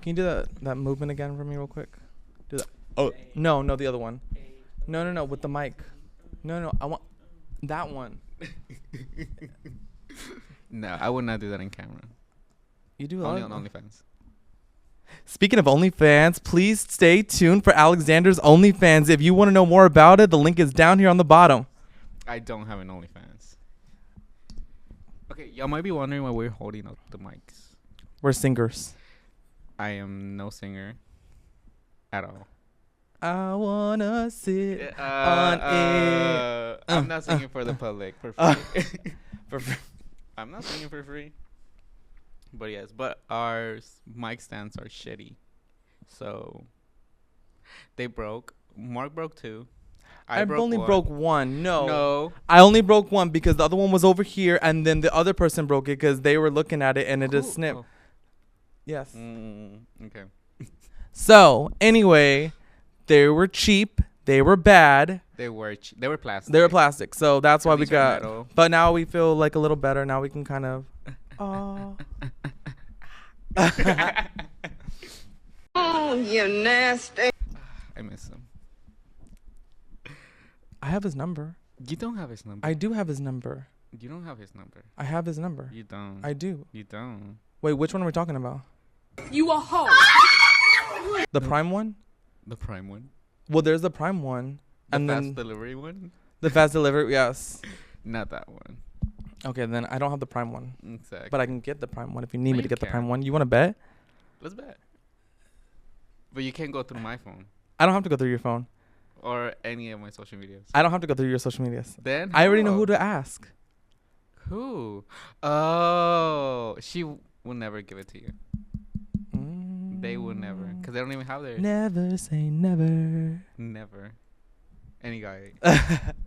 Can you do that movement again for me real quick? Do that. Oh, no, the other one. No, with the mic. No, I want that one. No, I would not do that in camera. You do Only on OnlyFans. Speaking of OnlyFans, please stay tuned for Alexander's OnlyFans. If you want to know more about it, the link is down here on the bottom. I don't have an OnlyFans. Okay, y'all might be wondering why we're holding up the mics. We're singers. I am no singer at all. I wanna sit on it. I'm not singing for the public for free. For free. I'm not singing for free. But yes, but our mic stands are shitty. So they broke. Mark broke 2. I only broke one. No. I only broke one because the other one was over here, and then the other person broke it because they were looking at it and it just snipped. Oh. Yes. Okay. So anyway, they were cheap. They were bad. They were plastic. They were plastic. So that's why we These are got. metal. But now we feel like a little better. Now we can kind of. Oh. Oh, you nasty. I miss him. I have his number. You don't have his number. I do have his number. You don't have his number. I have his number. You don't. I do. You don't. Wait, which one are we talking about? You a hoe. The Prime one? The Prime one. Well, there's the Prime one. The And fast then delivery one. the fast delivery, yes. Not that one. Okay, then I don't have the Prime one. Exactly. But I can get the Prime one if you need No, me to you get the can't. Prime one. You want to bet? Let's bet. But you can't go through my phone I don't have to go through your phone. or any of my social medias. I don't have to go through your social medias. Then I already know how? who to ask. Who? Oh, she will never give it to you. They will never, because they don't even have their Never say never. never. Any guy.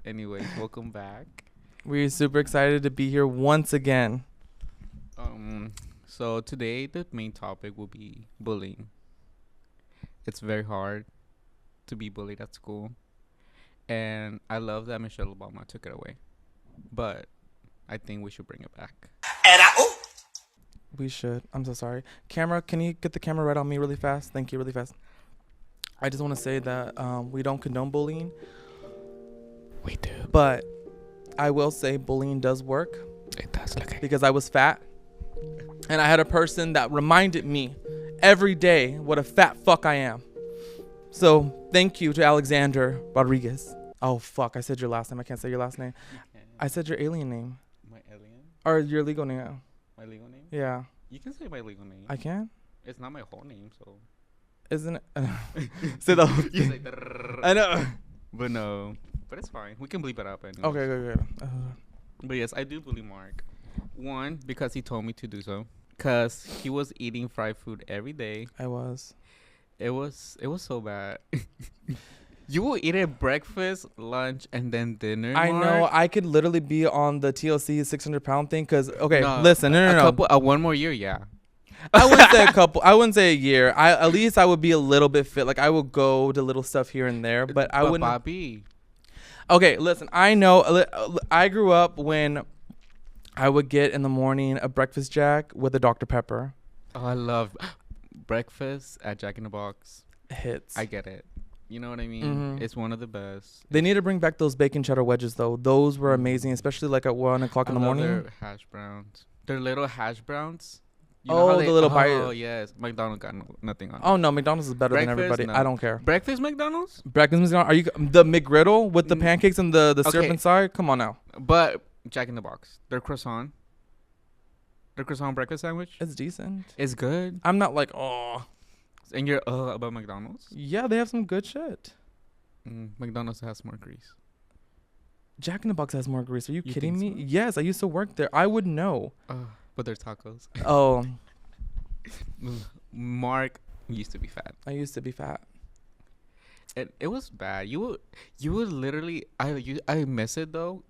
Anyways, welcome back. We're super excited to be here once again. So today the main topic will be bullying. It's very hard to be bullied at school, and I love that Michelle Obama took it away, but I think we should bring it back. We should. I'm so sorry. Camera, can you get the camera right on me really fast? Thank you, really fast. I just want to say that we don't condone bullying. We do. But I will say bullying does work. It does. Okay. Because I was fat. And I had a person that reminded me every day what a fat fuck I am. So thank you to Alexander Rodriguez. Oh, fuck. I said your last name. I can't say your last name. I said your alien name. My alien? Or your legal name. My legal name? Yeah. You can say my legal name. I can? It's not my whole name, so. Isn't it? Say the whole You thing. say drrrr. I know. But no. But it's fine. We can bleep it up anyways. Okay, good. But yes, I do bully Mark. One, because he told me to do so. Because he was eating fried food every day. I was. It was so bad. You will eat it breakfast, lunch, and then dinner. I know. Mark? I could literally be on the TLC 600-pound thing because, okay, No, listen. No. One more year, yeah. I wouldn't say a couple. I wouldn't say a year. At least I would be a little bit fit. Like, I would go to little stuff here and there, but I wouldn't. Bobby. Okay, listen. I know. I grew up when I would get in the morning a breakfast jack with a Dr. Pepper. Oh, I love breakfast at Jack in the Box. Hits. I get it. You know what I mean? Mhm. It's one of the best. They need to bring back those bacon cheddar wedges, though. Those were amazing, especially like at 1 o'clock in the morning. Their hash browns. Their little hash browns. You Oh, how the little bite. Oh, yes. McDonald's got nothing on it. Oh no, McDonald's is better than Breakfast? everybody. No. I don't care. Breakfast McDonald's? Breakfast McDonald's. Are you the McGriddle with the pancakes and the syrup Okay. inside? Come on now. But Jack in the Box. Their croissant breakfast sandwich It's decent. is good. I'm not like, oh. And you're about McDonald's? Yeah, they have some good shit. McDonald's has more grease. Jack in the Box has more grease. Are you kidding me? think so? Yes, I used to work there. I would know. But they're tacos. Oh, Mark used to be fat. I used to be fat. It was bad. You would literally I miss it though.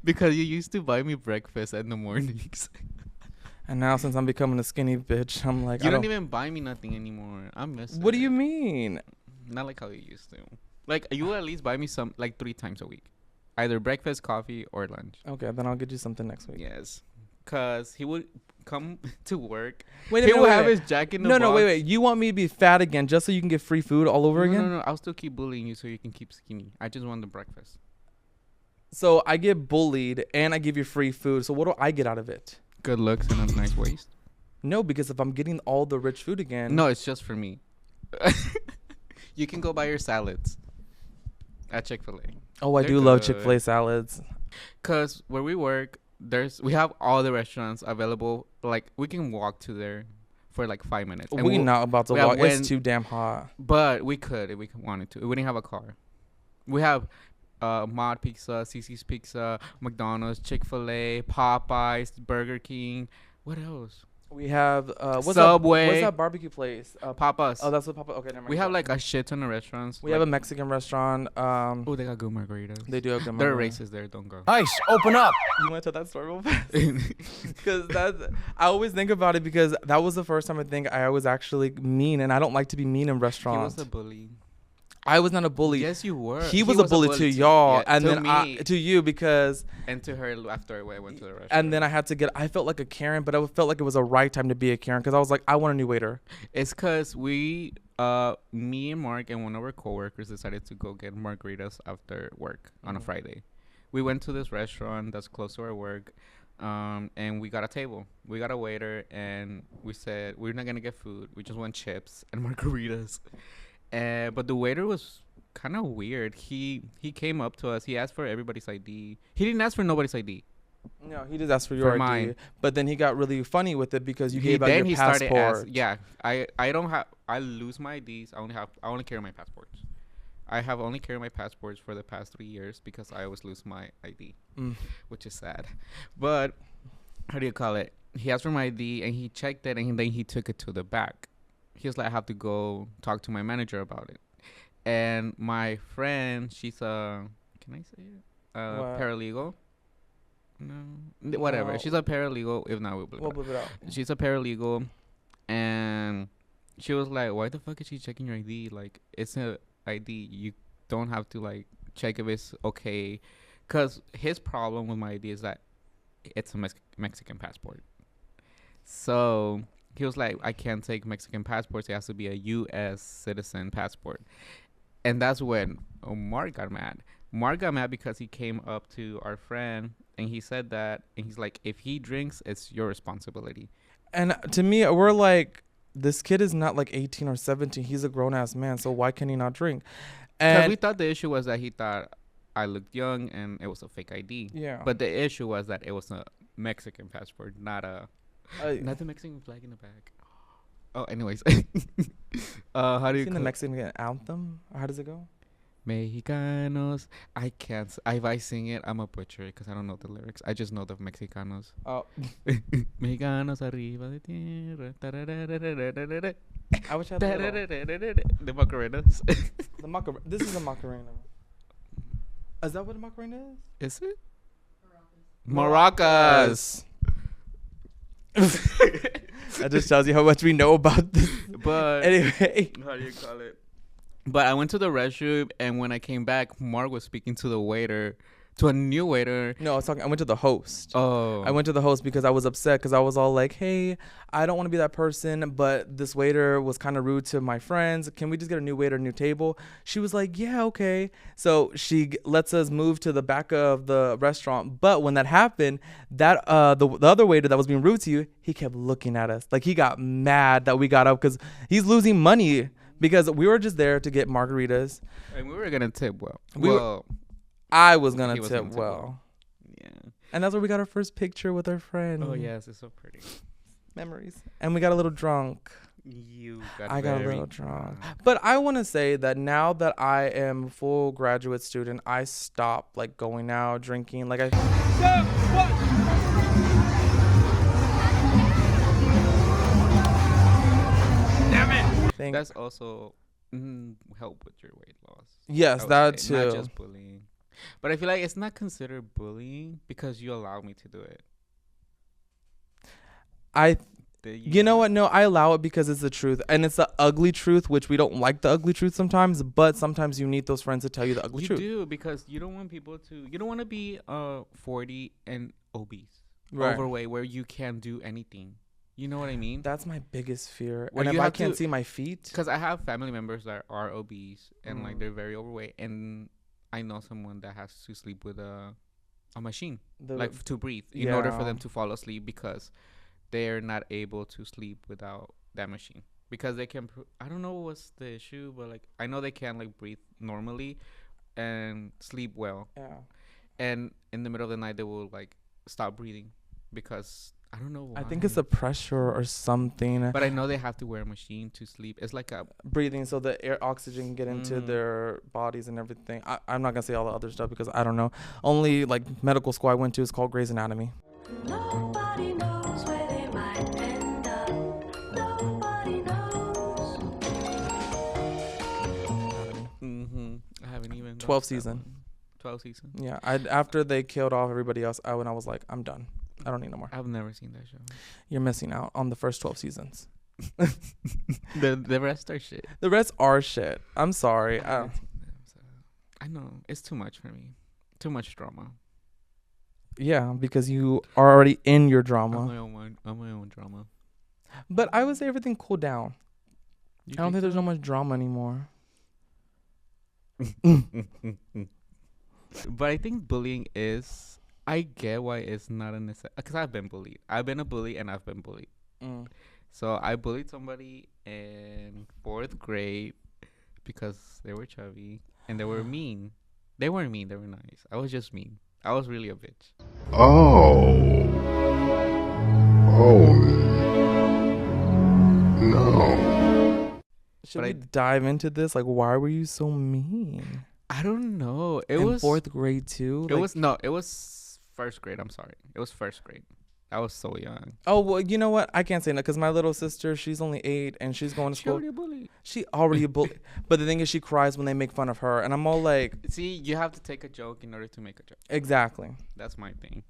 Because you used to buy me breakfast in the mornings. And now since I'm becoming a skinny bitch, I'm like, You I don't don't even buy me nothing anymore. I miss it. What do you mean? Not like how you used to. Like you will at least buy me some like 3 times a week. Either breakfast, coffee, or lunch. Okay, then I'll get you something next week. Yes. Cause he would come to work. Wait a He minute, would wait, have wait. his jacket in the No, box. wait. You want me to be fat again just so you can get free food all over again? No. I'll still keep bullying you so you can keep skinny. I just want the breakfast. So I get bullied and I give you free food. So what do I get out of it? Good looks and a nice waist. No, because if I'm getting all the rich food again. No, it's just for me. You can go buy your salads at Chick-fil-A. Oh, I They're do love good. Chick-fil-A salads. Cause where we work, we have all the restaurants available. Like we can walk to there for like 5 minutes. And We're not about to we have walk. when- It's too damn hot. But we could if we wanted to. We didn't have a car. We have Mod Pizza, CC's Pizza, McDonald's, Chick-fil-A, Popeyes, Burger King. What else? We have what's Subway. What's that barbecue place? Papa's. Oh, that's what Papa. Okay, never mind. We have like a shit ton of restaurants. We have a Mexican restaurant. Oh, they got good margaritas. They do have good. They're margaritas. racist there. Don't go. Ice, open up. You want to tell that story real fast? Because I always think about it because that was the first time I think I was actually mean, and I don't like to be mean in He restaurants. was a bully. I was not a bully. Yes, you were. He was a bully to y'all, yeah, and to then me, to you because, and to her after I went to the restaurant. and then I had to get. I felt like a Karen, but I felt like it was a right time to be a Karen because I was like, I want a new waiter. It's because me and Mark and one of our coworkers decided to go get margaritas after work on a Friday. We went to this restaurant that's close to our work, and we got a table. We got a waiter, and we said we're not gonna get food. We just want chips and margaritas. But the waiter was kind of weird. He came up to us. He asked for everybody's ID. He didn't ask for nobody's ID. No, he did ask for your ID, mine. but then he got really funny with it because you gave out your Started passport. I don't have. I lose my IDs. I only carry my passports. I have only carried my passports for the past 3 years because I always lose my ID, which is sad. But how do you call it? He asked for my ID and he checked it and then he took it to the back. He was like, I have to go talk to my manager about it. And my friend, she's a, can I say it? Paralegal. No, whatever. No. She's a paralegal. If not, we'll We'll blip it out. She's a paralegal, and she was like, "Why the fuck is she checking your ID? Like, it's a ID. You don't have to like check if it's okay." Cause his problem with my ID is that it's a Mexican passport. So he was like, "I can't take Mexican passports. It has to be a U.S. citizen passport." And that's when Mark got mad. Mark got mad because he came up to our friend and he said that, and he's like, if he drinks, it's your responsibility. And to me, we're like, this kid is not like 18 or 17. He's a grown ass man. So why can he not drink? Because And we thought the issue was that he thought I looked young and it was a fake ID. yeah, But the issue was that it was a Mexican passport, not the Mexican flag in the back. Oh, anyways. How do you seen the call- Mexican anthem? Or how does it go? Mexicanos. I can't. If I sing it, I'm a butcher because I don't know the lyrics. I just know the Mexicanos. Oh, Mexicanos arriba de tierra. Tararararararara. I wish I had the little- The Macarenas. the Macarena. This is a Macarena. Is that what a Macarena is? Is it? Maracas. That just tells you how much we know about this. But Anyway, how do you call it? But I went to the restroom, and when I came back, Mark was speaking to the waiter, to a new waiter. no, I went to the host. Oh, I went to the host because I was upset because I was all like, hey, I don't want to be that person, but this waiter was kind of rude to my friends. Can we just get a new waiter, new table? She was like, yeah, okay. So she lets us move to the back of the restaurant. But when that happened, that the other waiter that was being rude to you, he kept looking at us. Like he got mad that we got up because he's losing money because we were just there to get margaritas. and we were gonna tip well. I was going He to was tip gonna tip well. Yeah. And that's where we got our first picture with our friend. Oh yes, it's so pretty. Memories. And we got a little drunk. I got a little drunk. But I want to say that now that I am a full graduate student, I stopped like going out, drinking. Like think, That's also help with your weight loss. yes, I would that say, Not too. just bullying. But I feel like it's not considered bullying because you allow me to do it. You know what? No, I allow it because it's the truth. And it's the ugly truth, which we don't like the ugly truth sometimes, but sometimes you need those friends to tell you the ugly You truth. do, because you don't want people to. You don't want to be 40 and obese. overweight where you can't do anything. You know what I mean? That's my biggest fear. Where And you if I have can't to- see my feet, Because I have family members that are obese and like Mm. they're very overweight, and I know someone that has to sleep with a machine like to breathe in order for Yeah. them to fall asleep because they're not able to sleep without that machine because they can. I don't know what's the issue, but like I know they can like breathe normally and sleep well, yeah. and in the middle of the night they will like stop breathing because I don't know why. I think it's the pressure or something. But I know they have to wear a machine to sleep. It's like a Breathing so the air oxygen can get into their bodies and everything. I'm not gonna say all the other stuff because I don't know. Only like medical school I went to is called Grey's Anatomy. Nobody knows where they might end up. Nobody knows. I haven't even 12 watched that season. one. 12 season. Yeah, after they killed off everybody else, I was like, I'm done. I don't need no more. I've never seen that show. You're missing out on the first 12 seasons. The rest are shit. The rest are shit. I'm sorry. I haven't seen them, so I know it's too much for me. Too much drama. Yeah, because you are already in your drama. I'm my own drama. But I would say everything cooled down. You I don't think there's no so? much drama anymore. But I think bullying is. I get why it's not a necessity. Because I've been bullied. I've been a bully and I've been bullied. So I bullied somebody in 4th grade because they were chubby and they were mean. They weren't mean. They were nice. I was just mean. I was really a bitch. Oh. Oh. No. Should But we I- dive into this? Like, why were you so mean? I don't know. It in was 4th grade too? It Like- was no. It was 1st grade. I'm sorry. It was 1st grade. I was so young. Oh, well, you know what? I can't say that because my little sister, she's only 8 and she's going to She school. already a bully. She already a bully. But the thing is, she cries when they make fun of her. And I'm all like, See, you have to take a joke in order to make a joke. exactly. That's my thing.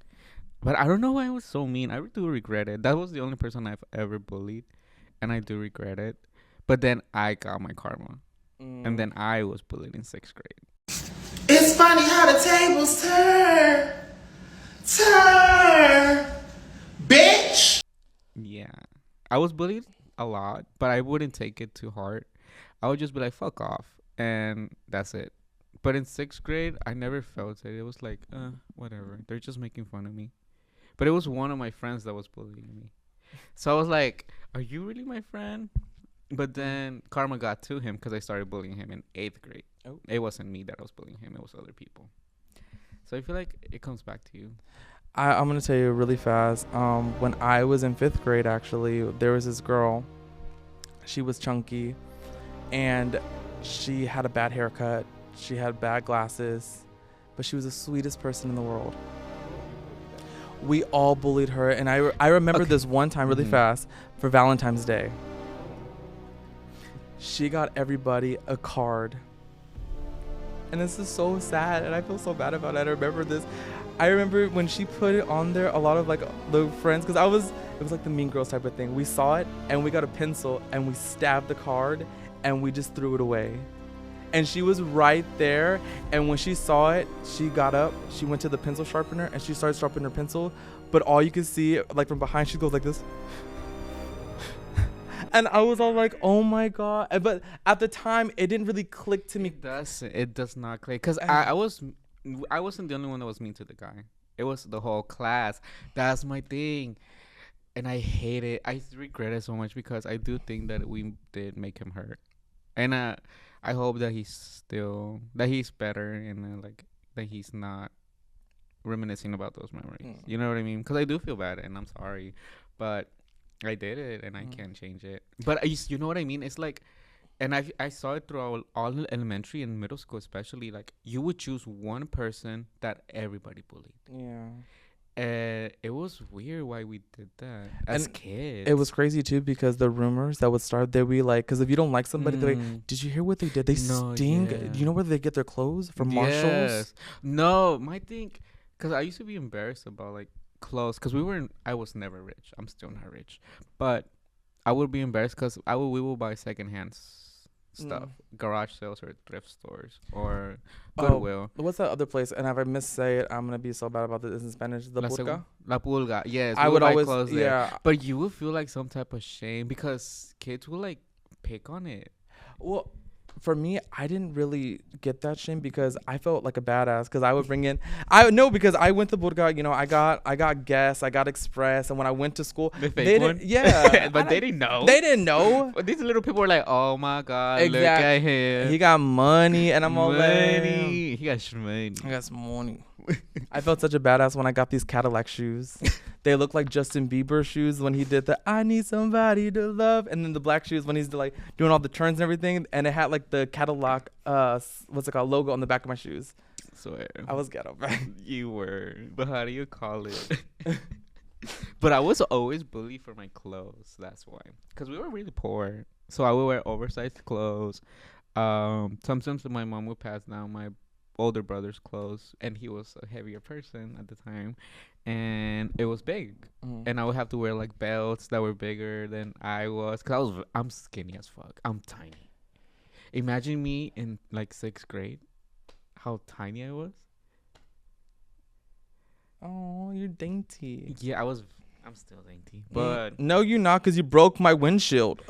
But I don't know why I was so mean. I do regret it. That was the only person I've ever bullied, and I do regret it. But then I got my karma, and then I was bullied in 6th grade. It's funny how the tables turn. Turn. Bitch. Yeah, I was bullied a lot, but I wouldn't take it too hard. I would just be like, "Fuck off," and that's it. But in 6th grade, I never felt it. It was like, whatever. They're just making fun of me. But it was one of my friends that was bullying me. So I was like, are you really my friend? But then karma got to him because I started bullying him in 8th grade. Oh. It wasn't me that was bullying him. It was other people. So I feel like it comes back to you. I'm going to tell you really fast. When I was in 5th grade, actually, there was this girl. She was chunky, and she had a bad haircut. She had bad glasses, but she was the sweetest person in the world. We all bullied her, and I remember Okay. this one time really Mhm. fast for Valentine's Day. She got everybody a card. And this is so sad, and I feel so bad about it. I remember this. I remember when she put it on there, a lot of like the friends, because it was like the Mean Girls type of thing. We saw it, and we got a pencil, and we stabbed the card, and we just threw it away. And she was right there, and when she saw it, she got up, she went to the pencil sharpener, and she started sharpening her pencil. But all you could see, like from behind, she goes like this. And I was all like, oh my God. But at the time, it didn't really click to me. It does not click. Because I wasn't the only one that was mean to the guy. It was the whole class. That's my thing. And I hate it. I regret it so much because I do think that we did make him hurt. And I hope that he's better and like that he's not reminiscing about those memories. You know what I mean? Because I do feel bad and I'm sorry, but I did it and I can't change it. But you know what I mean? It's like, and I saw it through all elementary and middle school, especially. Like you would choose one person that everybody bullied. Yeah. It was weird why we did that as And kids. It was crazy too because the rumors that would start, they'd be like, because if you don't like somebody, they're like, did you hear what they did? They No, sting. yeah. Do you know where they get their clothes? From Marshalls? Yes. No, my thing, because I used to be embarrassed about like clothes, because I was never rich. I'm still not rich, but I would be embarrassed because we will buy secondhand stuff, garage sales or thrift stores or Goodwill. Oh, what's that other place? And if I missay it, I'm gonna be so bad about this in Spanish. The Pulga. La Pulga. Yes, I we would buy always, clothes there. yeah. But you would feel like some type of shame because kids will like pick on it. Well, for me, I didn't really get that shame because I felt like a badass because I would bring in. Because I went to Burga. You know, I got Guess, I got Express, and when I went to school, The fake they one? didn't. Yeah, But they didn't know. They didn't know. But these little people were like, "Oh my god, look Exact- at him! He got money, and I'm all like, money. He got money." I got some money. I felt such a badass when I got these Cadillac shoes. They look like Justin Bieber shoes when he did the "I need somebody to love," and then the black shoes when he's like doing all the turns and everything, and it had like the Cadillac what's it called, logo on the back of my shoes. Swear. I was ghetto. You were, but how do you call it? But I was always bullied for my clothes. That's why, because we were really poor, so I would wear oversized clothes. Sometimes my mom would pass down my older brother's clothes, and he was a heavier person at the time, and it was big, and I would have to wear like belts that were bigger than I was, cause I'm skinny as fuck. I'm tiny. Imagine me in like 6th grade, how tiny I was. Oh, you're dainty. Yeah, I'm still dainty, but No, you're not, because you broke my windshield.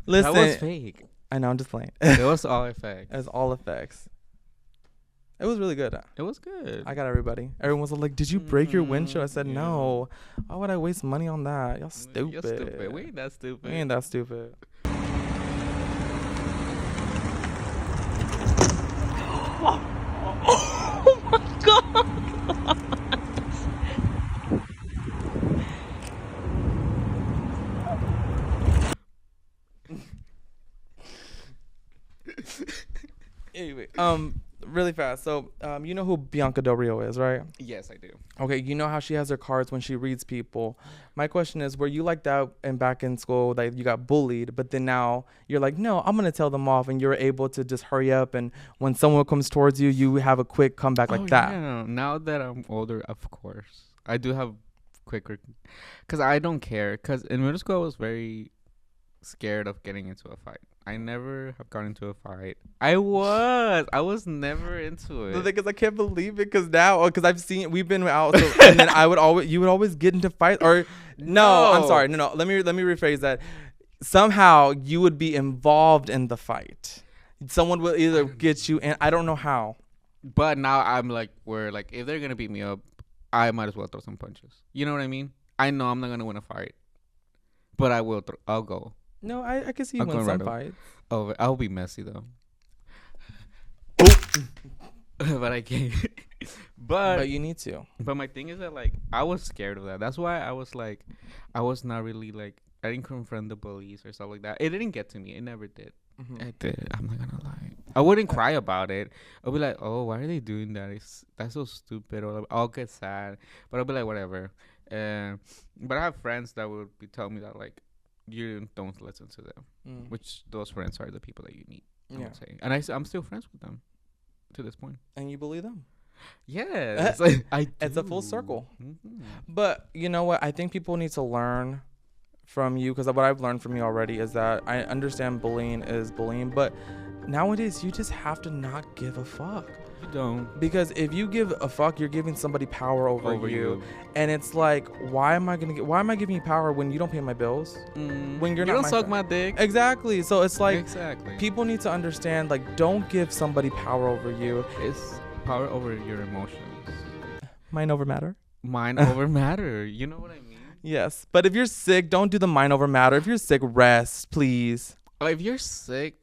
Listen, that was fake. I know, I'm just playing. It was all effects. It was all effects. It was really good. It was good. I got everybody. Everyone was like, "Did you break your windshield?" I said, Yeah. "No. Why would I waste money on that? Y'all stupid. You're stupid. We ain't that stupid. We ain't that stupid." Anyway, really fast. So, you know who Bianca Del Rio is, right? Yes, I do. Okay, you know how she has her cards when she reads people. My question is, were you like that and back in school that you got bullied, but then now you're like, no, I'm gonna tell them off, and you're able to just hurry up, and when someone comes towards you, you have a quick comeback like that. Yeah. Now that I'm older, of course, I do have quicker, because I don't care. Because in middle school, I was very scared of getting into a fight. I never have gotten into a fight. I was never into it. Because I can't believe it. Because now, because I've seen, we've been out, so, and then you would always get into fights. Or no, I'm sorry, no. Let me rephrase that. Somehow you would be involved in the fight. Someone will either get you, and I don't know how. But now I'm like, where like if they're gonna beat me up, I might as well throw some punches. You know what I mean? I know I'm not gonna win a fight, but I will. I'll go. No, I can see you I'll win go some right up. fights. Oh, I'll be messy though. But I can't. But you need to. But my thing is that like I was scared of that. That's why I was like, I was not really like, I didn't confront the bullies or stuff like that. It didn't get to me. It never did. It did. I'm not gonna lie. I wouldn't cry about it. I'll be like, oh, why are they doing that? That's so stupid. Or I'll get sad. But I'll be like, whatever. But I have friends that would be telling me that like, you don't listen to them. Which those friends are the people that you need. I would say. And I'm still friends with them to this point. And you believe them. Yes. It's a full circle. Mm-hmm. But you know what? I think people need to learn from you, because what I've learned from you already is that I understand bullying is bullying, but nowadays you just have to not give a fuck. You don't. Because if you give a fuck, you're giving somebody power over you. And it's like, why am I giving you power when you don't pay my bills? When you're you not don't suck friend? my dick. Exactly. So it's like, exactly. people need to understand, like, don't give somebody power over you. It's power over your emotions. Mind over matter. Mind over matter. You know what I mean? Yes. But if you're sick, don't do the mind over matter. If you're sick, rest, please. Oh, if you're sick,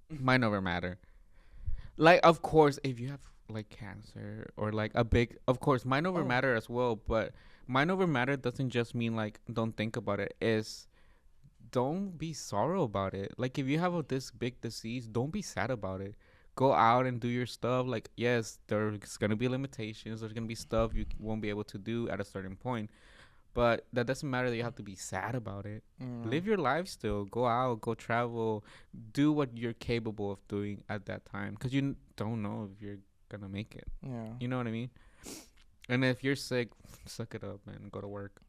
mind over matter. Like, of course, if you have like cancer or like of course, mind over matter as well. But mind over matter doesn't just mean like don't think about it. It's don't be sorrow about it. Like, if you have this big disease, don't be sad about it. Go out and do your stuff. Like, yes, there's gonna be limitations. There's gonna be stuff you won't be able to do at a certain point. But that doesn't matter that you have to be sad about it. Live your life still. Go out, go travel, do what you're capable of doing at that time. Because you don't know if you're going to make it. Yeah. You know what I mean? And if you're sick, suck it up and go to work.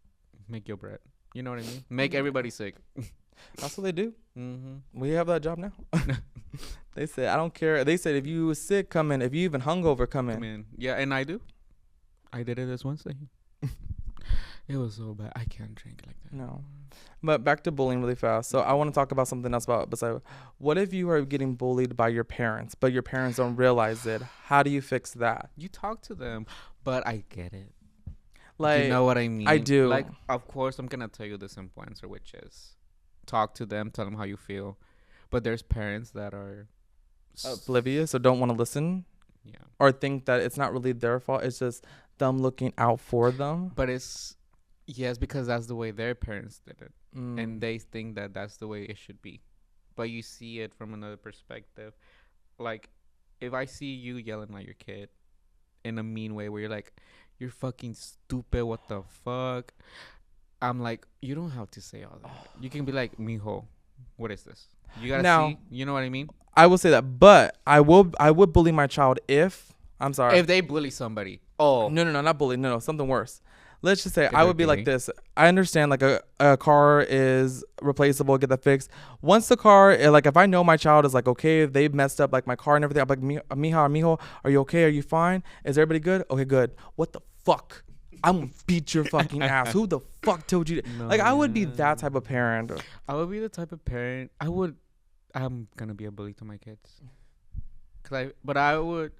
Make your bread. You know what I mean? Make everybody sick. That's what they do. Mm-hmm. We have that job now. They said, I don't care. They said, if you was sick, come in. If you even hungover, come Come in. in. Yeah, and I do. I did it this Wednesday. It was so bad. I can't drink like that. No. But back to bullying really fast. So I want to talk about something else besides. What if you are getting bullied by your parents, but your parents don't realize it? How do you fix that? You talk to them, but I get it. Like, You know what I mean? I do. Like, of course, I'm gonna tell you the simple answer, which is talk to them, tell them how you feel. But there's parents that are oblivious or don't want to listen yeah. or think that it's not really their fault. It's just them looking out for them. But it's yes, because that's the way their parents did it, Mm. and they think that that's the way it should be. But you see it from another perspective. Like, if I see you yelling at your kid in a mean way, where you're like, "You're fucking stupid. What the fuck?" I'm like, you don't have to say all that. You can be like, "Mijo, what is this?" You gotta Now- see. You know what I mean? I will say that, but I would bully my child if I'm sorry. If they bully somebody, oh, No, not bully. No, something worse. Let's just say If I would they're be like gay. this. I understand like a car is replaceable, get that fixed. Once the car, like if I know my child is like, okay, they messed up like my car and everything, I'm like, Mija or Mijo, are you okay? Are you fine? Is everybody good? Okay, good. What the fuck? I'm gonna beat your fucking ass. Who the fuck told you? No, Like I would be yeah. that type of parent. I would be the type of parent. I'm gonna be a bully to my kids. But I would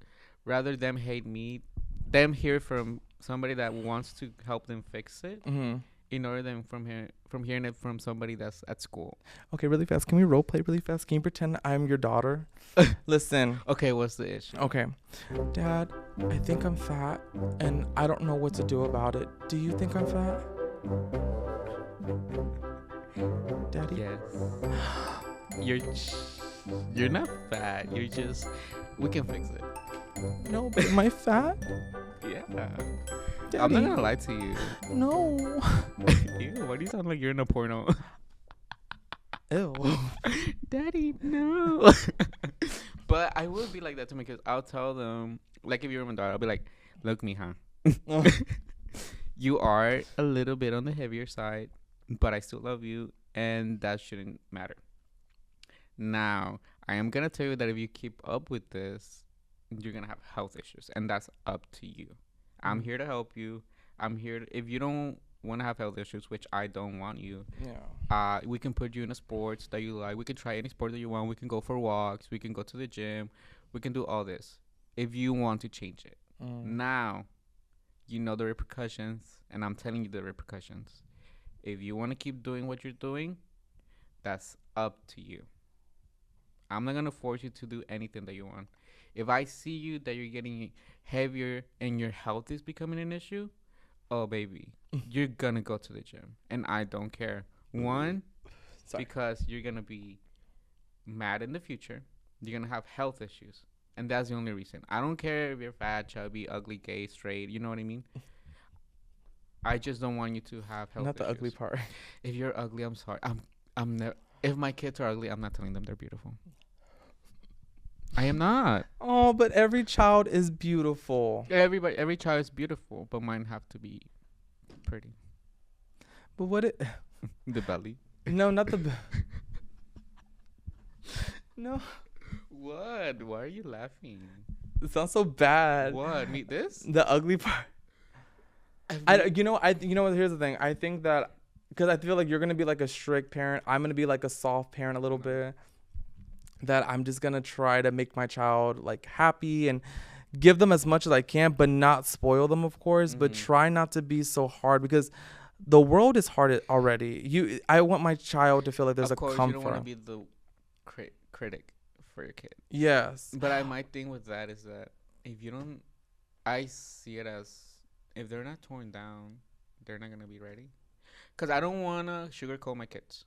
rather them hate me, them hear from somebody that wants to help them fix it, Mm-hmm. in order than from hearing it from somebody that's at school. Okay, really fast. Can we role play really fast? Can you pretend I'm your daughter? Listen. Okay, what's the issue? Okay. Dad, I think I'm fat and I don't know what to do about it. Do you think I'm fat? Daddy? Yes. You're not fat. You're just. We can fix it. No, but am I fat? Yeah. Daddy? I'm not gonna lie to you. No. Ew, why do you sound like you're in a porno? Ew. Daddy, no. But I would be like that to my kids. I'll tell them, like if you're my daughter, I'll be like, look, mija, you are a little bit on the heavier side, but I still love you, and that shouldn't matter. Now, I am gonna tell you that if you keep up with this, you're gonna have health issues, and that's up to you. I'm here to help you. I'm here if you don't want to have health issues, which I don't want you. Yeah. We can put you in a sports that you like. We can try any sport that you want. We can go for walks. We can go to the gym. We can do all this if you want to change it. Now, you know the repercussions, and I'm telling you the repercussions. If you want to keep doing what you're doing, that's up to you. I'm not going to force you to do anything that you want. If I see you that you're getting heavier and your health is becoming an issue, oh, baby, you're going to go to the gym. And I don't care. One, Sorry. because you're going to be mad in the future. You're going to have health issues. And that's the only reason. I don't care if you're fat, chubby, ugly, gay, straight. You know what I mean? I just don't want you to have health Not the issues. ugly part. If you're ugly, I'm sorry. I'm never. If my kids are ugly, I'm not telling them they're beautiful. I am not. Oh, but every child is beautiful. Every child is beautiful, but mine have to be pretty. But what it? The belly. No, not the. No, What? Why are you laughing? it sounds so bad. What? Meet this? The ugly part. You know what? Here's the thing. I think that because I feel like you're gonna be like a strict parent, I'm gonna be like a soft parent a little bit. That I'm just gonna try to make my child like happy and give them as much as I can, but not spoil them, of course. But try not to be so hard because the world is hard already. I want my child to feel like there's Of a course, comfort. you don't want to be the critic for your kid. Yes. But my thing with that is that if you don't, I see it as if they're not torn down, they're not gonna be ready. Cause I don't wanna sugarcoat my kids.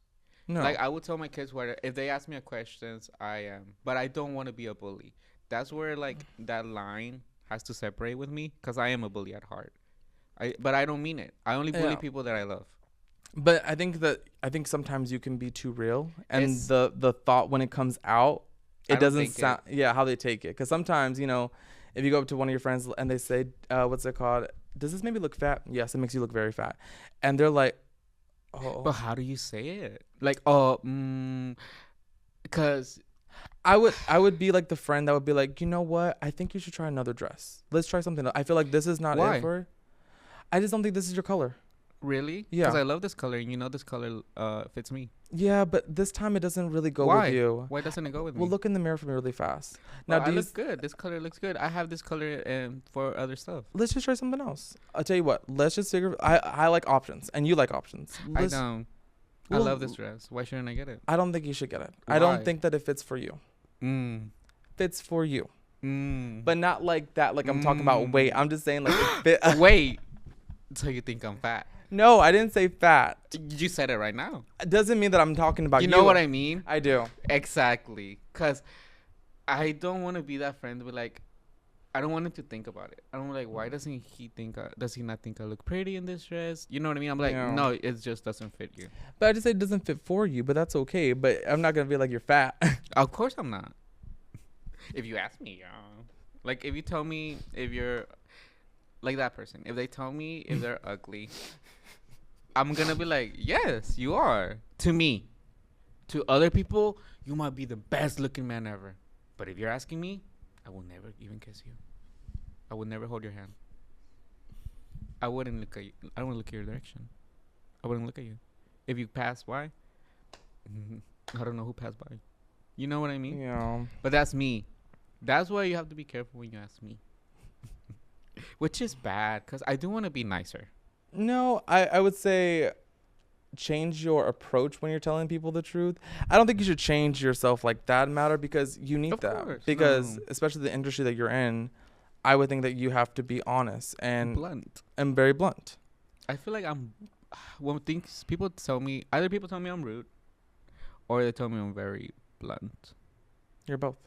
No. Like I would tell my kids where if they ask me a questions, I am. But I don't want to be a bully. That's where like that line has to separate with me, cause I am a bully at heart. But I don't mean it. I only bully Yeah. people that I love. But I think sometimes you can be too real, and It's- the thought when it comes out, I it don't doesn't think sound how they take it. Because sometimes if you go up to one of your friends and they say, "What's it called? Does this make me look fat?" Yes, it makes you look very fat, and they're like, Oh, But how do you say it? Like, because I would be like the friend that would be like, you know what? I think you should try another dress. Let's try something else. I feel like this is not Why? it for. I just don't think this is your color. really, Yeah. because I love this color, and you know this color fits me. Yeah, but this time it doesn't really go Why? with you. Why doesn't it go with me? Well, look in the mirror for me really fast. Now, Now, I look good. This color looks good. I have this color for other stuff. let's just try something else. I'll tell you what. Let's just figure. I like options, and you like options. I Let's- don't. I well, love this dress. Why shouldn't I get it? I don't think you should get it. I don't Why? think that it fits for you. Mm. Fits for you, Mm. but not like that. Like I'm talking about weight. I'm just saying like it fit. Wait. So you think I'm fat? No, I didn't say fat. You said it right now. It doesn't mean that I'm talking about You you. know what I mean? I do. Exactly. Because I don't want to be that friend to be like, I don't want him to think about it. I don't like, why doesn't he think, does he not think I look pretty in this dress? You know what I mean? I'm like, Yeah. no, it just doesn't fit you. But I just say it doesn't fit for you, but that's okay. But I'm not gonna be like you're fat. Of course I'm not. If you ask me, like if you tell me if you're like that person, if they tell me if they're ugly, I'm gonna be like, yes, you are. To me. To other people, you might be the best looking man ever. But if you're asking me, I will never even kiss you. I would never hold your hand. I wouldn't look at you. I wouldn't look at your direction. I wouldn't look at you. If you pass by, I don't know who passed by. You know what I mean? Yeah. But that's me. That's why you have to be careful when you ask me. Which is bad, because I do want to be nicer. No, I would say change your approach when you're telling people the truth. I don't think you should change yourself like that matter because you need Of that. course, Because no. especially the industry that you're in, I would think that you have to be honest and Blunt. very blunt. I feel like I'm... When things... People tell me... Either people tell me I'm rude, or they tell me I'm very blunt. You're both.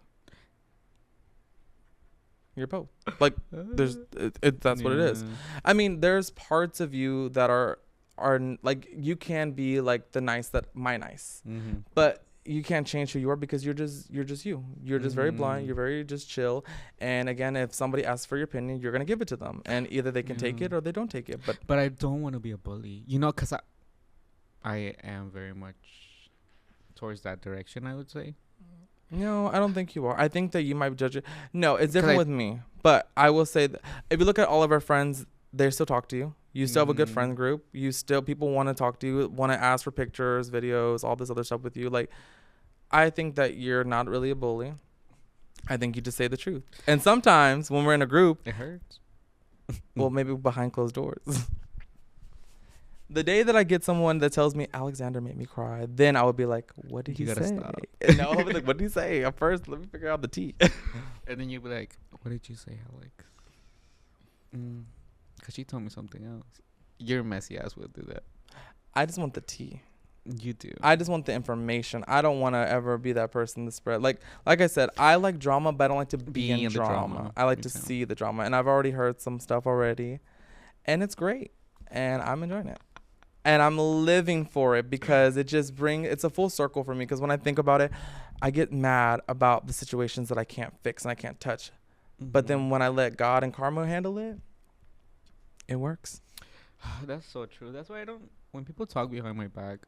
You're both. Like there's that's what it is. I mean, there's parts of you that are like you can be like the nice that my nice. Mm-hmm. But you can't change who you are because you're just you. You're just very blunt. Mhm. You're very just chill. And again, if somebody asks for your opinion, you're gonna give it to them, and either they can take Yeah. it or they don't take it. But I don't want to be a bully. You know, because I am very much towards that direction, I would say. No, I don't think you are. I think that you might judge it. No, it's 'Cause different I- with me. But I will say that if you look at all of our friends, they still talk to you. You still have a good Mhm. friend group. You still people want to talk to you, want to ask for pictures, videos, all this other stuff with you. Like, I think that you're not really a bully. I think you just say the truth. And sometimes when we're in a group, It hurts. well, maybe behind closed doors. The day that I get someone that tells me Alexander made me cry, then I would be like, "What did You he gotta say?" stop. No, I'll be like, "What did he say?" At first, let me figure out the tea. And then you'll be like, what did you say, Alex? Because she told me something else. Your messy ass will do that. I just want the tea. You do. I just want the information. I don't want to ever be that person to spread. Like I said, I like drama, but I don't like to be in in the drama. drama. I like Me to too. see the drama, and I've already heard some stuff already, and it's great, and I'm enjoying it, and I'm living for it because it just it's a full circle for me. Because when I think about it, I get mad about the situations that I can't fix and I can't touch, but then when I let God and karma handle it, it works. That's so true. That's why I don't. When people talk behind my back,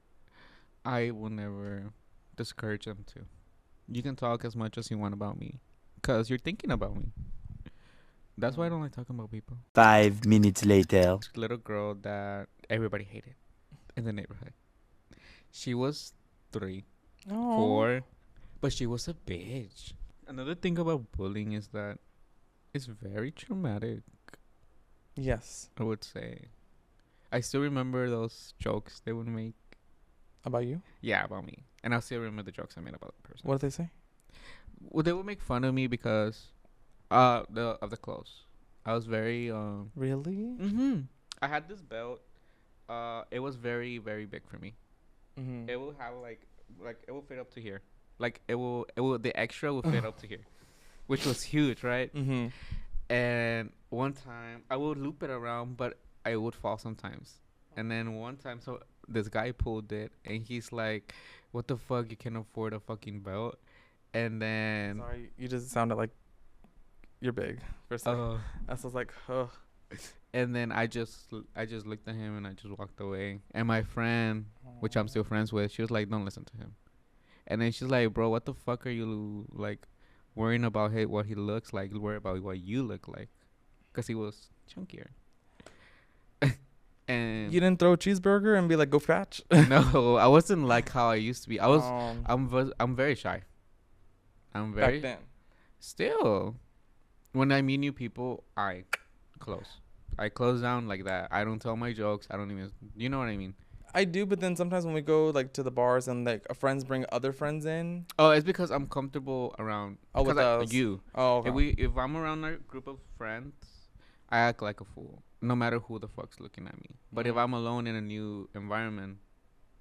I will never discourage them to. You can talk as much as you want about me, cause you're thinking about me. That's why I don't like talking about people. 5 minutes later. Little girl that everybody hated in the neighborhood. She was 3, 4, but she was a bitch. Another thing about bullying is that it's very traumatic. Yes. I would say. I still remember those jokes they would make. About you? Yeah, about me. And I still remember the jokes I made about the person. What did they say? Well, they would make fun of me because of the clothes. I was very Really? I had this belt. It was very, very big for me. Mm-hmm. It will have like it will fit up to here. Like it will the extra will fit up to here, which was huge, right? Mm-hmm. And one time I would loop it around, but I would fall sometimes. And then one time, so this guy pulled it, and he's like, "What the fuck? You can't afford a fucking belt." And then, Sorry, you just sounded like you're big for a second. That's was like, oh. And then I just looked at him and I just walked away. And my friend, which I'm still friends with, she was like, "Don't listen to him." And then she's like, "Bro, what the fuck are you like worrying about what he looks like? Worry about what you look like." Because he was chunkier. And You didn't throw a cheeseburger and be like, "Go fetch." no, I wasn't like how I used to be. Um, I'm very shy. I'm back very then. still. When I meet new people, I close down like that. I don't tell my jokes. I don't even. You know what I mean? I do, but then sometimes when we go like to the bars and like friends bring other friends in. Oh, it's because I'm comfortable around. Oh, with Because us. you. Oh, okay. If I'm around a group of friends, I act like a fool, no matter who the fuck's looking at me. But if I'm alone in a new environment,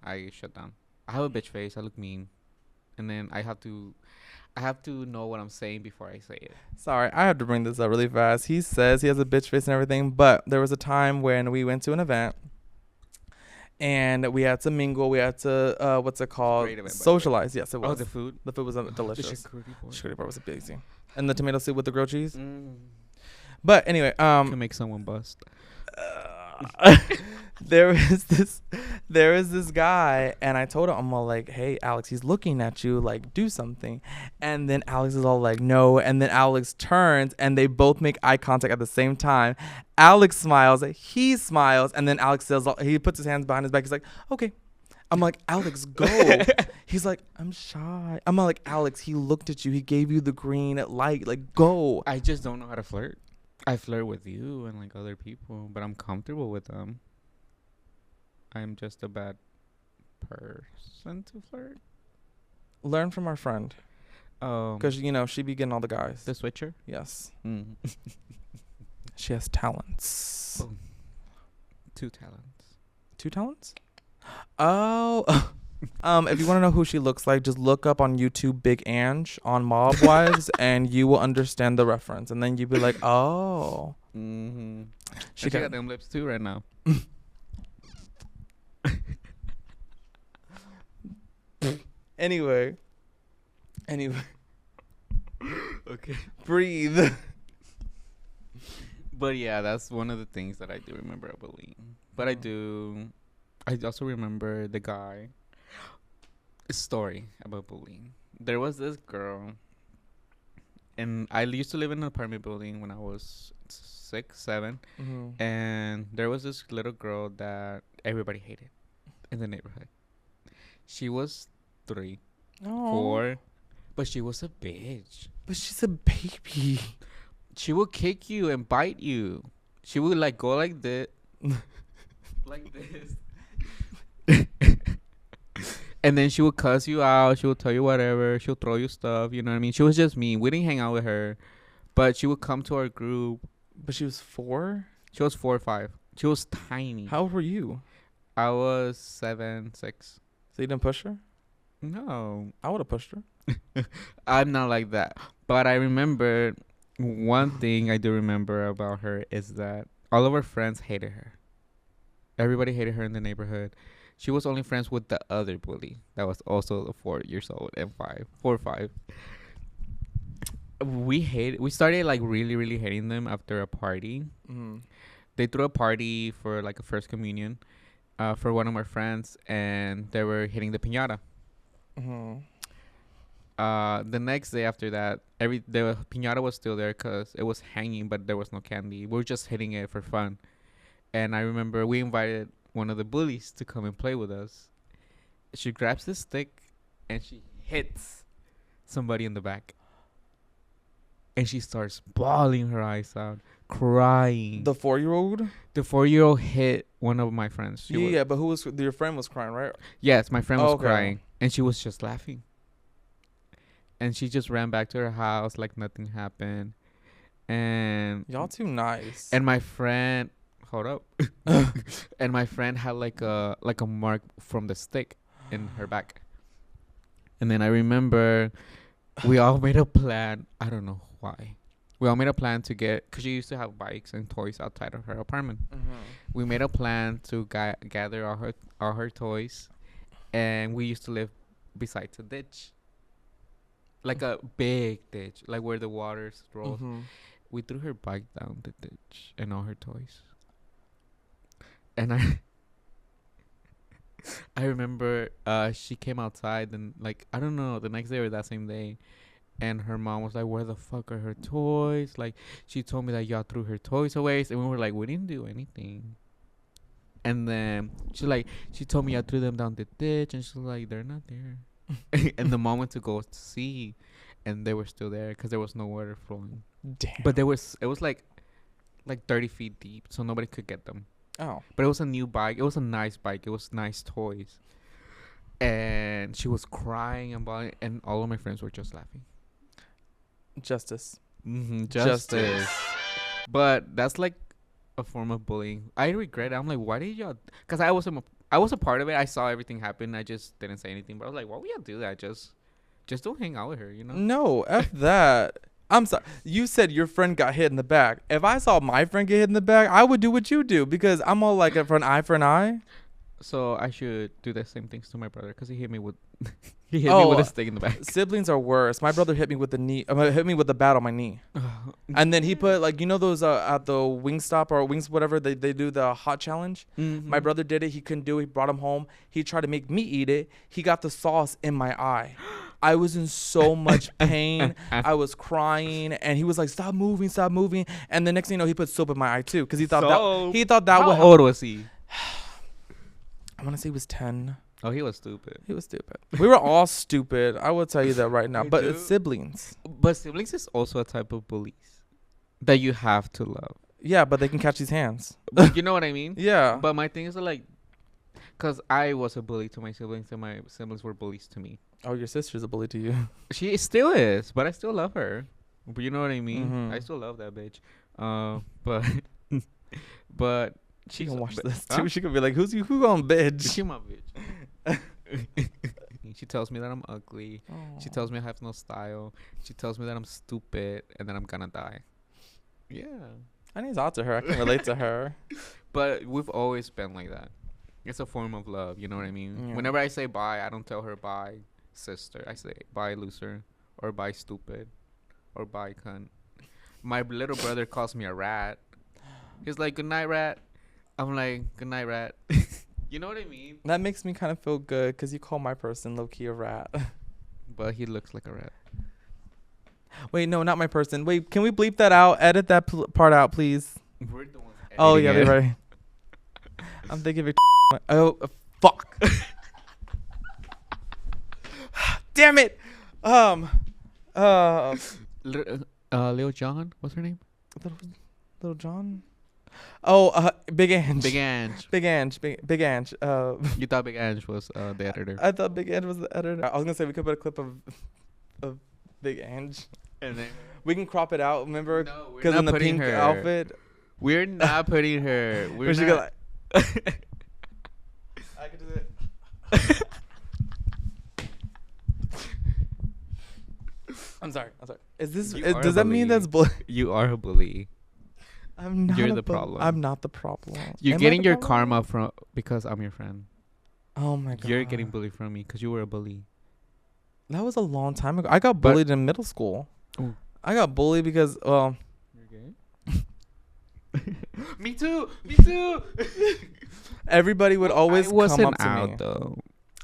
I shut down. I have a bitch face. I look mean, and then I have to know what I'm saying before I say it. Sorry, I have to bring this up really fast. He says he has a bitch face and everything, but there was a time when we went to an event and we had to mingle. We had to, what's it called? Great event, by the way. Socialize. Yes, it was. Oh, the food. The food was delicious. The charcuterie Charcuterie board was amazing. And the tomato soup with the grilled cheese. Mm. But anyway, Can make someone bust. there was this guy, and I told him, I'm all like, "Hey, Alex, he's looking at you, like, do something." And then Alex is all like, "No." And then Alex turns, and they both make eye contact at the same time. Alex smiles, he smiles, and then Alex says, he puts his hands behind his back. He's like, "Okay." I'm like, "Alex, go." He's like, "I'm shy." I'm like, "Alex, he looked at you. He gave you the green light. Like, go." I just don't know how to flirt. I flirt with you and like other people, but I'm comfortable with them. I'm just a bad person to flirt. Learn from our friend. Because, she be getting all the guys. The switcher. Yes. Mm. She has talents. Oh. 2 talents. 2 talents? Oh. If you want to know who she looks like, just look up on YouTube Big Ange on Mob Wives and you will understand the reference. And then you'll be like, oh. Mm-hmm. She She got them lips too right now. Anyway. Okay. Breathe. But yeah, that's one of the things that I do remember about bullying. But I also remember the guy. A story about bullying. There was this girl, and I used to live in an apartment building when I was 6, 7, Mm-hmm. and there was this little girl that everybody hated in the neighborhood. She was 3, 4, but she was a bitch. But she's a baby. She would kick you and bite you. She would like go like this, like this. And then she would cuss you out. She would tell you whatever. She'll throw you stuff. You know what I mean? She was just mean. We didn't hang out with her. But she would come to our group. But she was 4? She was 4 or 5. She was tiny. How old were you? I was 7, 6. So you didn't push her? No. I would have pushed her. I'm not like that. But I remember one thing I do remember about her is that all of her friends hated her. Everybody hated her in the neighborhood. She was only friends with the other bully that was also 4 years old and 4 or 5. We started like really, really hating them after a party. Mm-hmm. They threw a party for like a first communion for one of my friends, and they were hitting the piñata. Mm-hmm. The next day after that, the piñata was still there because it was hanging, but there was no candy. We were just hitting it for fun. And I remember we invited one of the bullies to come and play with us. She grabs the stick and she hits somebody in the back. And she starts bawling her eyes out, crying. The 4-year-old? The 4-year-old hit one of my friends. Yeah, but your friend was crying, right? Yes, my friend was Okay. crying. And she was just laughing. And she just ran back to her house like nothing happened. And Y'all too nice. And my friend, hold up. And my friend had like a mark from the stick in her back. And then I remember we all made a plan. I don't know why. We all made a plan to because she used to have bikes and toys outside of her apartment. Mm-hmm. We made a plan to gather all her toys. And we used to live beside a ditch. Like a big ditch, like where the water rolls. Mm-hmm. We threw her bike down the ditch and all her toys. And I remember she came outside and like I don't know the next day or that same day, and her mom was like, "Where the fuck are her toys?" Like she told me that y'all threw her toys away, and we were like, "We didn't do anything." And then she told me I threw them down the ditch, and she's like, "They're not there." And the mom went to go to see, and they were still there because there was no water flowing. Damn. But it was like 30 feet deep, so nobody could get them. Oh. But it was a new bike. It was a nice bike. It was nice toys. And she was crying about it, and all of my friends were just laughing. Justice. Mm-hmm, Justice. justice. But that's like a form of bullying. I regret it. I'm like, why did y'all? Because I was a part of it. I saw everything happen. I just didn't say anything. But I was like, why would y'all do that? Just don't hang out with her, you know? No, F that. I'm sorry. You said your friend got hit in the back. If I saw my friend get hit in the back, I would do what you do because I'm all like for an eye. So I should do the same things to my brother because he hit me with me with a stick in the back. Siblings are worse. My brother hit me with the knee. Hit me with the bat on my knee, and then he put like those at the Wingstop or Wings whatever they do the hot challenge. Mm-hmm. My brother did it. He couldn't do it. He brought him home. He tried to make me eat it. He got the sauce in my eye. I was in so much pain. I was crying, and he was like, "Stop moving, stop moving." And the next thing you know, he put soap in my eye too, because he thought that How would. old was he? I want to say he was 10. Oh, he was stupid. He was stupid. We were all stupid. I will tell you that right now. You But do? it's siblings. But siblings is also a type of bullies that you have to love. Yeah, but they can catch these hands. You know what I mean? Yeah. But my thing is like, because I was a bully to my siblings and my siblings were bullies to me. Oh, your sister's a bully to you. She still is, but I still love her. But you know what I mean? Mhm. I still love that bitch. But but She can watch but- this huh? too. She could be like, "Who gonna bitch?" She my bitch. She tells me that I'm ugly. She tells me I have no style. She tells me that I'm stupid and that I'm gonna die. Yeah. I need to talk to her. I can relate to her. But we've always been like that. It's a form of love, you know what I mean? Yeah. Whenever I say bye, I don't tell her bye, sister. I say bye, loser, or bye, stupid, or bye, cunt. My little brother calls me a rat. He's like, "Good night, rat." I'm like, "Good night, rat." You know what I mean? That makes me kind of feel good because you call my person low key a rat. But he looks like a rat. Wait, no, not my person. Wait, can we bleep that out? Edit that part out, please. We're the ones Oh yeah, editing they're it. right. I'm thinking of fuck. Damn it. Lil John, what's her name? Little John. Oh, Big Ange. Big Ange. Big Ange. Big Ange. You thought Big Ange was the editor. I thought Big Ange was the editor. I was gonna say we could put a clip of Big Ange. And then We can crop it out. Remember? no, we're Because not in the putting pink her. outfit. We're not putting her. We're Where she not. go like, I could do it. I'm sorry. Is this? You are Does that mean bully. that's bull? You are a bully. I'm not. You're a the bull- problem. I'm not the problem. You're Am I getting the your problem? karma from because I'm your friend. Oh my god. You're getting bullied from me because you were a bully. That was a long time ago. I got But- bullied in middle school. Ooh. I got bullied because You're gay. Me too. Me too. everybody would always I come wasn't up to out me. though.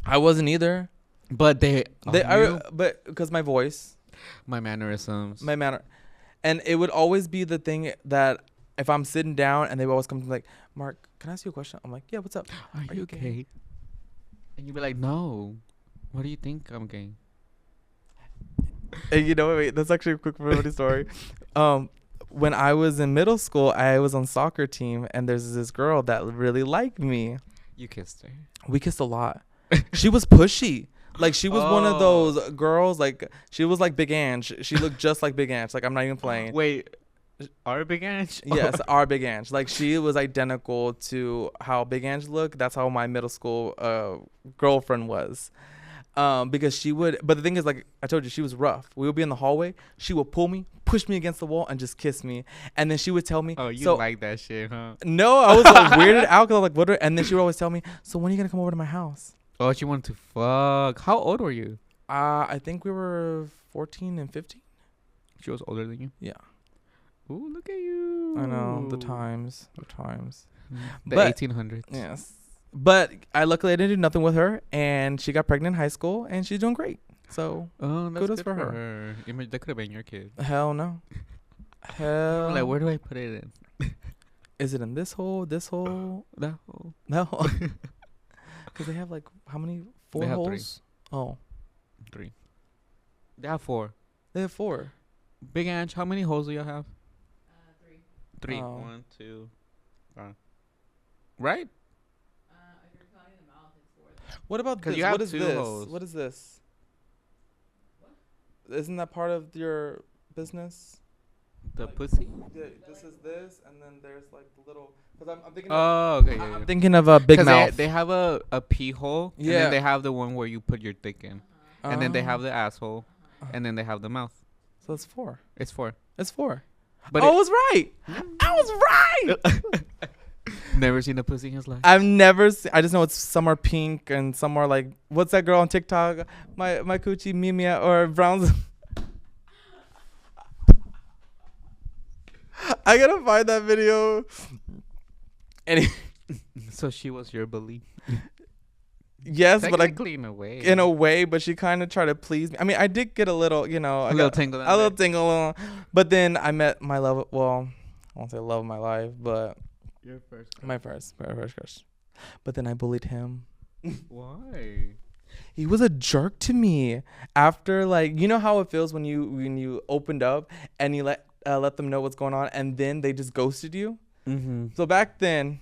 I wasn't either. But But because my voice, my mannerisms. my manner, and it would always be the thing that if I'm sitting down and they would always come to me like, "Mark, can I ask you a question?" I'm like, "Yeah, what's up?" Are you you gay? gay? And you'd be like, no. What do you think I'm gay? And you know, wait, that's actually a quick funny story. When I was in middle school, I was on soccer team, and there's this girl that really liked me. You kissed her. We kissed a lot. She was pushy. Like she was one of Oh. those girls. Like she was like Big Ange. She looked just like Big Ange. Like I'm not even playing. Wait, our Big Ange? Yes, our Big Ange. Like she was identical to how Big Ange looked. That's how my middle school girlfriend was. Because she would, but the thing is, like I told you, she was rough. We would be in the hallway. She would pull me, push me against the wall, and just kiss me. And then she would tell me, Oh, you so, like that shit, huh? No, I was like, weirded out because I was like, what? And then she would always tell me, so when are you gonna come over to my house? Oh, she wanted to fuck. How old were you? I think we were 14 and 15. She was older than you? Yeah. Ooh, look at you. I know the times. The But 1800s. yes, but I luckily I didn't do nothing with her, and she got pregnant in high school, and she's doing great. So Oh, that's kudos good for for her. her. That could have been your kid. hell no, hell. Like, where do I put it in? Is it in this hole? This hole? That hole. No, because they have like how many? 4 They have holes. 3. Oh, 3. They have 4. they have 4. Big Ange, how many holes do y'all have? 3. Oh. 1, 2. Right? What about 'Cause this? you have What is 2 this? holes. What is this? Isn't that part of your business? The pussy? Yeah, this is this, and then there's like the little. Because I'm thinking. Oh, okay. Yeah, I'm thinking of a big 'Cause mouth. They have a pee hole. And Yeah. then they have the one where you put your dick in. And then they Oh. have the asshole. And then they have the mouth. So it's 4. It's 4. It's 4. But I was right. I was right. never seen a pussy in his life. I've never seen. I just know it's some are pink and some are like. What's that girl on TikTok? My coochie Mimia or Browns. I gotta find that video. Any. So she was your bully. Yes, but Technically, in a way. in a way, but she kind of tried to please me. I mean, I did get a little, A little tingle. a little tingle, but then I met my love. Well, I won't say love of my life, but Your first. my first crush. But then I bullied him. Why? He was a jerk to me. After like, you know how it feels when you opened up and you let them know what's going on, and then they just ghosted you. Mm-hmm. So back then,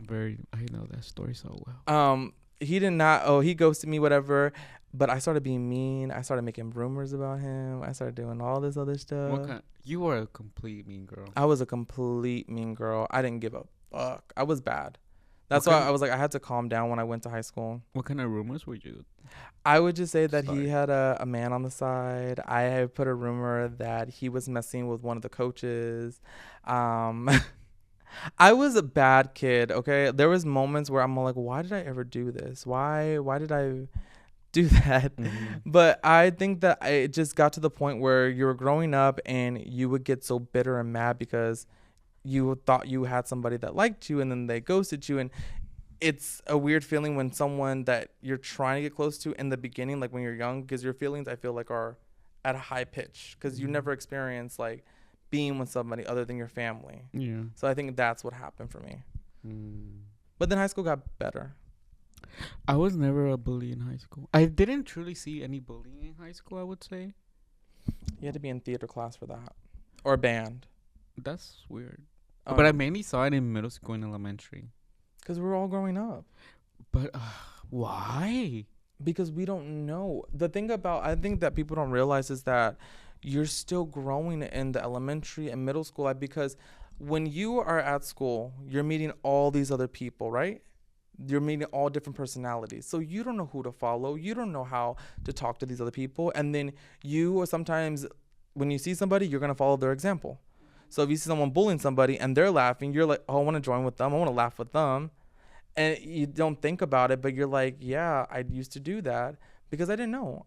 I know that story so well. he did not. Oh, he ghosted me, whatever. But I started being mean. I started making rumors about him. I started doing all this other stuff. You were a complete mean girl. I was a complete mean girl. I didn't give a fuck. I was bad. That's why I was like, I had to calm down when I went to high school. What kind of rumors were you? I would just say that Sorry. he had a man on the side. I had put a rumor that he was messing with one of the coaches. I was a bad kid, okay? There was moments where I'm like, why did I ever do this? Why did I do that? Mm-hmm. But I think that it just got to the point where you were growing up and you would get so bitter and mad because you thought you had somebody that liked you and then they ghosted you. And it's a weird feeling when someone that you're trying to get close to in the beginning, like when you're young, because your feelings, I feel like, are at a high pitch because you never experience like being with somebody other than your family. Yeah. So I think that's what happened for me. Mm. But then high school got better. I was never a bully in high school. I didn't truly see any bullying in high school, I would say. You had to be in theater class for that, or band. That's weird. But I Um, mainly saw it in middle school and elementary. because we're all growing up. But why? Because we don't know. The thing about, I think that people don't realize is that you're still growing in the elementary and middle school life, because when you are at school, you're meeting all these other people, right? You're meeting all different personalities. So you don't know who to follow. You don't know how to talk to these other people. And then or sometimes when you see somebody, you're going to follow their example. So if you see someone bullying somebody and they're laughing, you're like, oh, I want to join with them. I want to laugh with them. And you don't think about it, but you're like, yeah, I used to do that because I didn't know.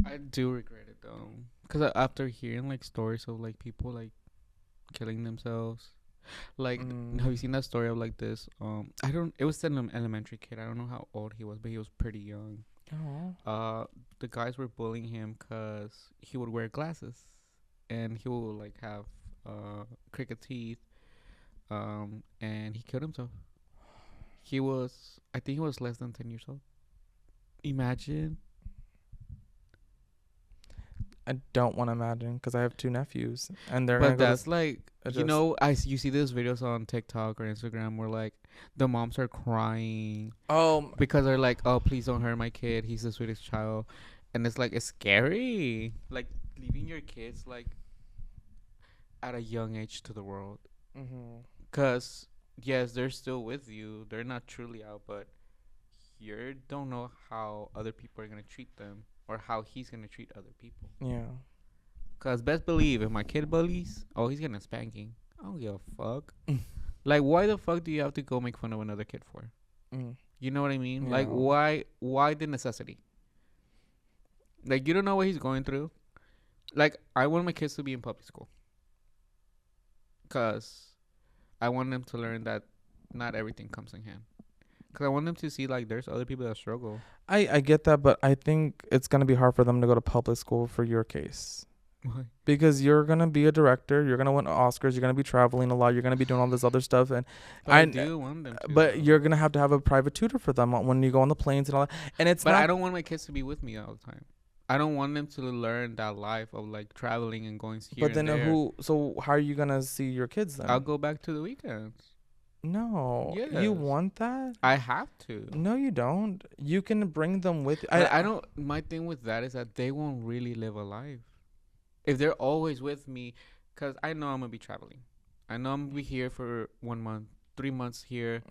I do regret it though, because after hearing like stories of like people like killing themselves, like have you seen that story of like this? It was an elementary kid. I don't know how old he was, but he was pretty young. Oh. The guys were bullying him because he would wear glasses, and he would like have crooked teeth, and he killed himself. I think he was less than 10 years old. Imagine. I don't want to imagine because I have 2 nephews and they're But gonna go that's like, you adjust. know, you see these videos on TikTok or Instagram where like the moms are crying because they're like, oh, please don't hurt my kid. He's the sweetest child. And it's like, it's scary. Like leaving your kids like at a young age to the world. Because yes, they're still with you. They're not truly out, but you don't know how other people are going to treat them or how he's going to treat other people. Yeah. Because best believe, if my kid bullies, he's going to spanking. I don't give a fuck. Like, why the fuck do you have to go make fun of another kid for? You know what I mean? Yeah. Like, why the necessity? Like, you don't know what he's going through. Like, I want my kids to be in public school. Because I want them to learn that not everything comes in hand. Because I want them to see, like, there's other people that struggle. I get that, but I think it's going to be hard for them to go to public school for your case. Why? Because you're going to be a director. You're going to win Oscars. You're going to be traveling a lot. You're going to be doing all this other stuff. And But I do want them to. But though. you're going to have a private tutor for them when you go on the planes and all that. And it's But not. I don't want my kids to be with me all the time. I don't want them to learn that life of, like, traveling and going here But then and there. so how are you going to see your kids then? I'll go back to the weekends. No. You Yes. want that? I have to. No, you don't. You can bring them with you. I don't. My thing with that is that they won't really live a life if they're always with me, because I know I'm gonna be traveling. I know I'm gonna be here for 1 month, 3 months here.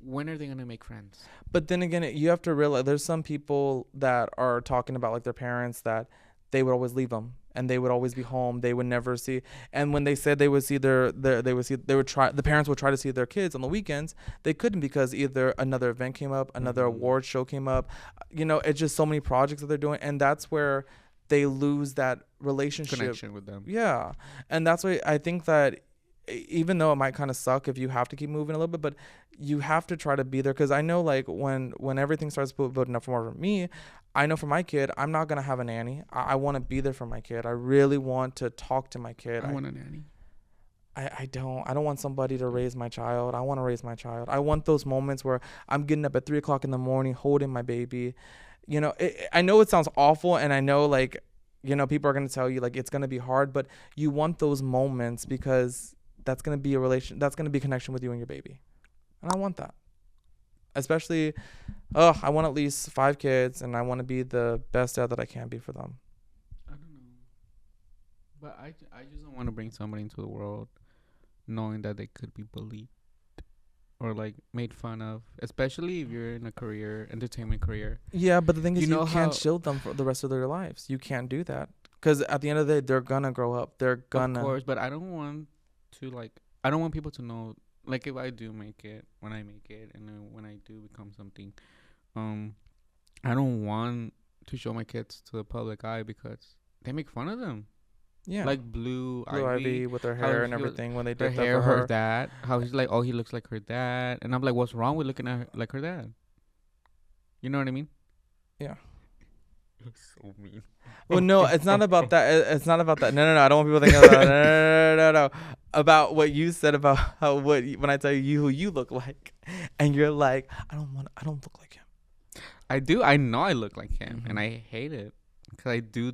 When are they gonna make friends? But then again, you have to realize there's some people that are talking about like their parents that they would always leave them and they would always be home. They would never see. And when they said they would see the parents would try to see their kids on the weekends. They couldn't because either another event came up, another award show came up. It's just so many projects that they're doing. And that's where they lose that relationship. Connection with them. Yeah. And that's why I think that even though it might kind of suck if you have to keep moving a little bit, but you have to try to be there. Because I know like when everything starts building up for me, I know for my kid, I'm not going to have a nanny. I want to be there for my kid. I really want to talk to my kid. I want a nanny. I don't want somebody to raise my child. I want to raise my child. I want those moments where I'm getting up at 3:00 in the morning, holding my baby. I know it sounds awful. And I know like, people are going to tell you like, it's going to be hard, but you want those moments because that's going to be that's going to be a connection with you and your baby. And I want that. Especially, I want at least 5 kids and I want to be the best dad that I can be for them. I don't know. But I just don't want to bring somebody into the world knowing that they could be bullied or like made fun of, especially if you're in a entertainment career. Yeah, but the thing is, you can't how- shield them for the rest of their lives. You can't do that. Because at the end of the day, they're going to grow up. They're going to. Of course, but I don't want people to know, like, if I do make it, when I make it, and then when I do become something, I don't want to show my kids to the public eye because they make fun of them. Yeah. Like Blue Ivy with her how hair and she was- everything when they her did that hair, for her her. dad. How he's like, oh, he looks like her dad, and I'm like, what's wrong with looking at her like her dad? You know what I mean? Yeah. So mean. Well, no, it's not about that. It's not about that. No. I don't want people thinking about that. No. About what you said about when I tell you who you look like, and you're like, I don't look like him. I do. I know I look like him, and I hate it because I do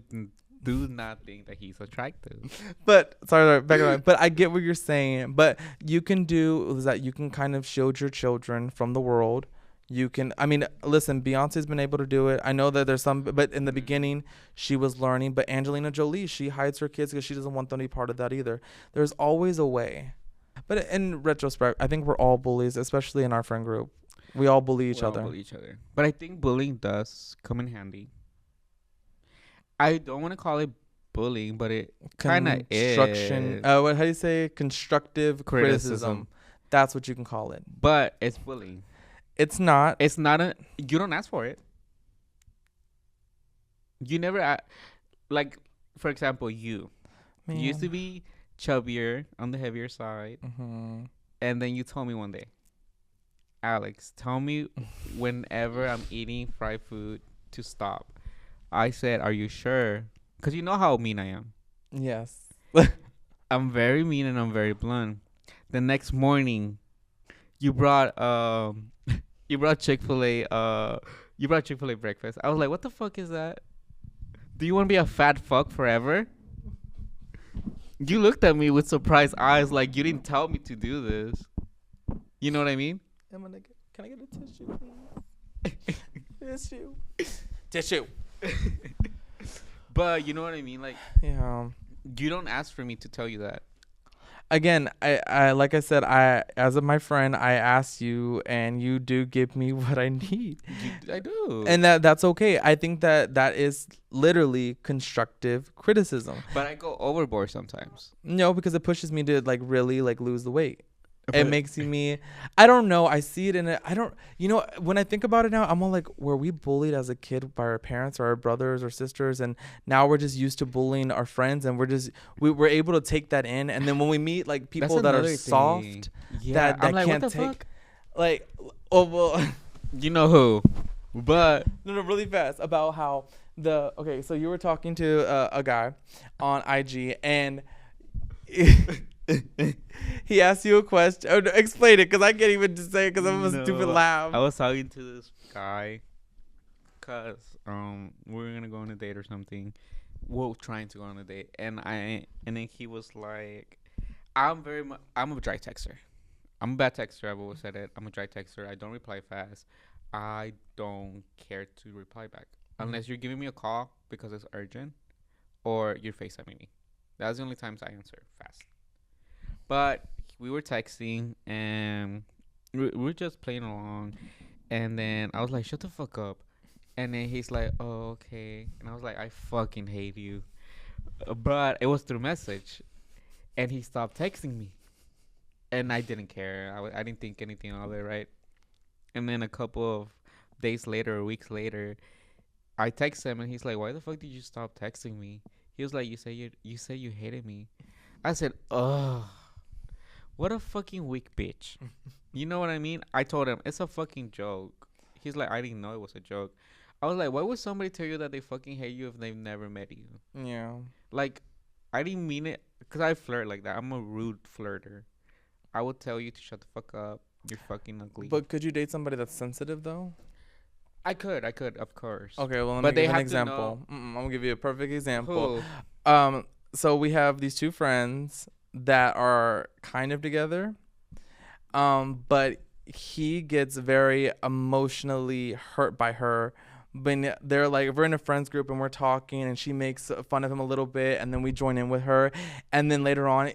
not think that he's attractive. But sorry, back around. But I get what you're saying. But you can do is that you can kind of shield your children from the world. You can, listen, Beyonce's been able to do it. I know that there's some, but in the beginning, she was learning. But Angelina Jolie, she hides her kids because she doesn't want them to be part of that either. There's always a way. But in retrospect, I think we're all bullies, especially in our friend group. We all bully each other. But I think bullying does come in handy. I don't want to call it bullying, but it kind of is. How do you say? Constructive criticism. That's what you can call it. But it's bullying. It's not. It's not you don't ask for it. You never like, for example, you used to be chubbier on the heavier side, and then you told me one day, Alex, tell me whenever I'm eating fried food to stop. I said, are you sure? Because you know how mean I am. Yes. I'm very mean and I'm very blunt. The next morning, you brought Chick-fil-A breakfast. I was like, what the fuck is that? Do you want to be a fat fuck forever? You looked at me with surprised eyes like you didn't tell me to do this. You know what I mean? Can I get a tissue, please? Tissue. But you know what I mean? Like, Yeah. you don't ask for me to tell you that. Again, I like I said, as of my friend, I asked you, and you do give me what I need. I do. And that's okay. I think that is literally constructive criticism. But I go overboard sometimes. No, because it pushes me to like really like lose the weight. It But- makes me, I don't know. I see it in it. I don't, when I think about it now, I'm all like, were we bullied as a kid by our parents or our brothers or sisters? And now we're just used to bullying our friends, and we're able to take that in. And then when we meet like people that are soft, Yeah, that I'm like, can't what the take. fuck? Like, oh well. You know who, but No, really fast about how okay. So you were talking to a guy on IG, and he asked you a question. Oh, no, explain it, because I can't even just say it because I'm a stupid no, laugh. I was talking to this guy, cause we were gonna go on a date or something. Well, trying to go on a date, and then he was like, I'm a dry texter. I'm a bad texter. I've always said it. I'm a dry texter. I don't reply fast. I don't care to reply back unless you're giving me a call because it's urgent, or you're FaceTiming me. That's the only times I answer fast. But we were texting and we were just playing along, and then I was like, "Shut the fuck up," and then he's like, "Oh, okay," and I was like, "I fucking hate you," but it was through message, and he stopped texting me, and I didn't care. I didn't think anything of it, right? And then a couple of days later or weeks later, I text him and he's like, "Why the fuck did you stop texting me?" He was like, "You say you hated me." I said, "Ugh, what a fucking weak bitch." You know what I mean? I told him it's a fucking joke. He's like, "I didn't know it was a joke." I was like, "Why would somebody tell you that they fucking hate you if they've never met you?" Yeah. Like, I didn't mean it because I flirt like that. I'm a rude flirter. I would tell you to shut the fuck up. You're fucking ugly. But could you date somebody that's sensitive though? I could, of course. Okay, well, let me But they give an have to example. know I'm gonna give you a perfect example. who. So we have these two friends that are kind of together, but he gets very emotionally hurt by her when they're like, if we're in a friends group and we're talking and she makes fun of him a little bit, and then we join in with her, and then later on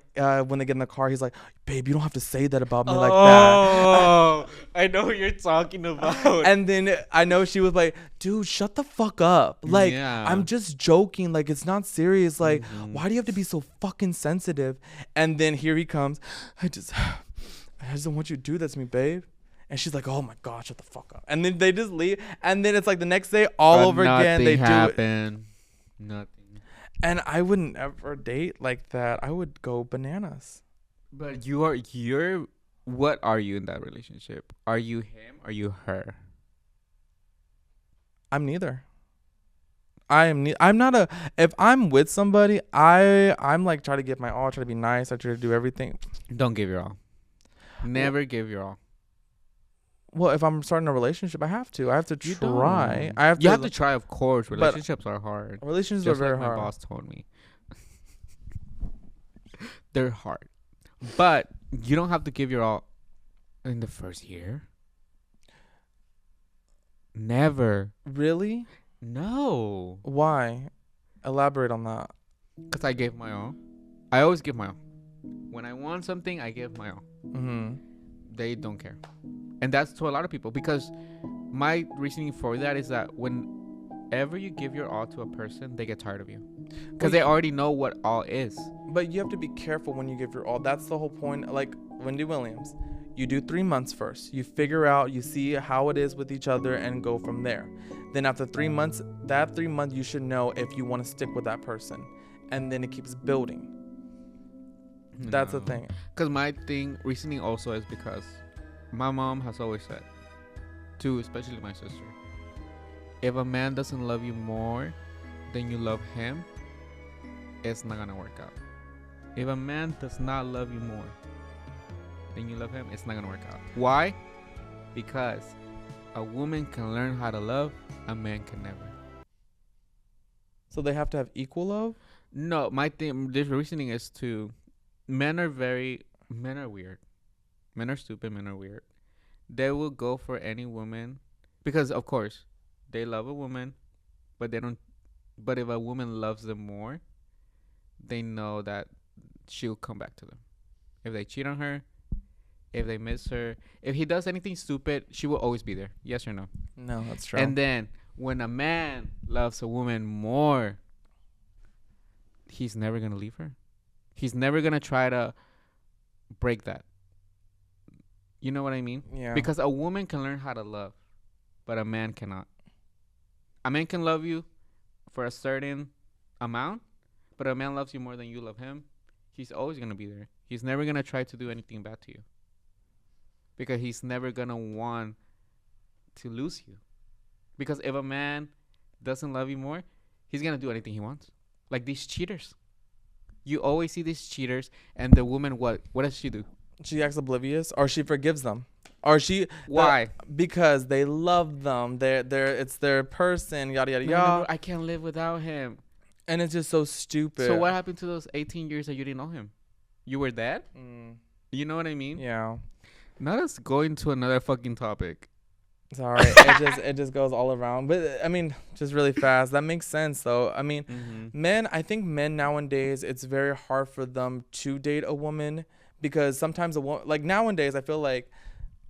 when they get in the car, he's like, "Babe, you don't have to say that about me like that." Oh, I know who you're talking about. And then I know she was like, "Dude, shut the fuck up. Like, Yeah. I'm just joking. Like, it's not serious. Like, why do you have to be so fucking sensitive?" And then here he comes. I just don't want you to do that to me, babe. And she's like, "Oh my God, shut the fuck up." And then they just leave. And then it's like the next day, all over again, they do it. happened. Nothing. And I wouldn't ever date like that. I would go bananas. But you're. What are you in that relationship? Are you him? Or are you her? I'm neither. I'm not a. If I'm with somebody, I'm like, try to give my all, try to be nice, I try to do everything. Don't give your all. Never give your all. Well, if I'm starting a relationship, I have to. I have to You try. don't. I have You to. have to try, of course. Relationships are hard. Relationships Just are very like my hard. boss told me. They're hard. But you don't have to give your all in the first year. Never. Really? No. Why? Elaborate on that. Because I gave my all. I always give my all. When I want something, I give my all. Mm-hmm. They don't care. And that's to a lot of people. Because my reasoning for that is that whenever you give your all to a person, they get tired of you. Because they already know what all is. But you have to be careful when you give your all. That's the whole point. Like Wendy Williams, you do 3 months first. You figure out, you see how it is with each other, and go from there. Then after 3 months, that 3 months, you should know if you want to stick with that person. And then it keeps building. That's the thing. Because my reasoning also is because my mom has always said, to especially my sister, if a man doesn't love you more than you love him, it's not gonna work out. If a man does not love you more than you love him, it's not gonna work out. Why? Because a woman can learn how to love, a man can never. So they have to have equal love? No, this reasoning is men are weird. Men are stupid, men are weird. They will go for any woman because, of course, they love a woman, but they don't. But if a woman loves them more, they know that she'll come back to them. If they cheat on her, if they miss her, if he does anything stupid, she will always be there. Yes or no? No, that's true. And then when a man loves a woman more, he's never gonna leave her. He's never gonna try to break that. You know what I mean? Yeah. Because a woman can learn how to love, but a man cannot. A man can love you for a certain amount, but a man loves you more than you love him. He's always gonna be there. He's never gonna try to do anything bad to you. because he's never gonna want to lose you. Because if a man doesn't love you more, he's gonna do anything he wants. Like these cheaters. You always see these cheaters, and the woman, what does she do? She acts oblivious, or she forgives them, or she Why? because they love them. It's their person. Yada yada No, yada. I can't live without him. And it's just so stupid. So what happened to those 18 years that you didn't know him? You were dead? Mm, You know what I mean? yeah. Now let's go into another fucking topic. It's all right. It just goes all around. But I mean, just really fast. That makes sense though. I mean, I think men nowadays, it's very hard for them to date a woman because sometimes a woman, like nowadays, I feel like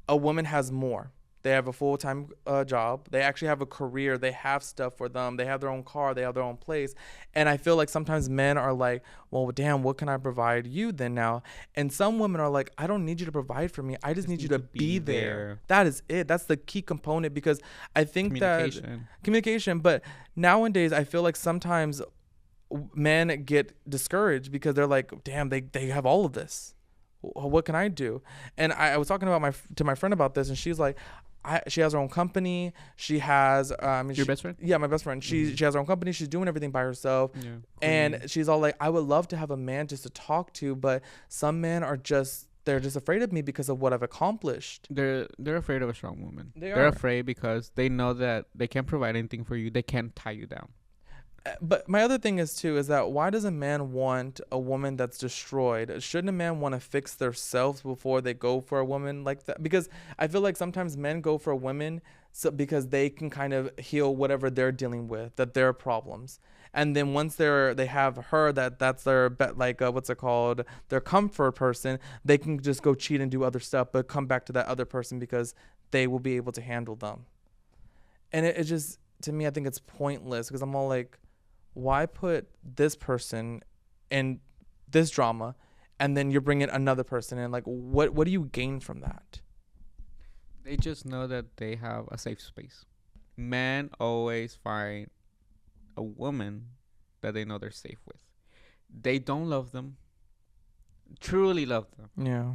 a woman has more. They have a full-time job. They actually have a career. They have stuff for them. They have their own car. They have their own place. And I feel like sometimes men are like, well, damn, what can I provide you then now? And some women are like, I don't need you to provide for me. I just need you to be there. That is it. That's the key component because I think that communication. But nowadays, I feel like sometimes men get discouraged because they're like, damn, they have all of this. What can I do? And I was talking about to my friend about this, and she's like, she has her own company. She has your best friend? Yeah, my best friend. She has her own company. She's doing everything by herself. Yeah. And she's all like, I would love to have a man just to talk to, but some men are they're just afraid of me because of what I've accomplished. They're afraid of a strong woman. They're afraid because they know that they can't provide anything for you. They can't tie you down. But my other thing is that why does a man want a woman that's destroyed? Shouldn't a man want to fix themselves before they go for a woman like that? Because I feel like sometimes men go for women because they can kind of heal whatever they're dealing with, that their problems. And then once they have her, that's their what's it called, their comfort person, they can just go cheat and do other stuff, but come back to that other person because they will be able to handle them. And it just, to me, I think it's pointless because I'm all like, why put this person in this drama and then you're bringing another person in? Like, what do you gain from that? They just know that they have a safe space. Men always find a woman that they know they're safe with. They don't love them, truly love them. Yeah.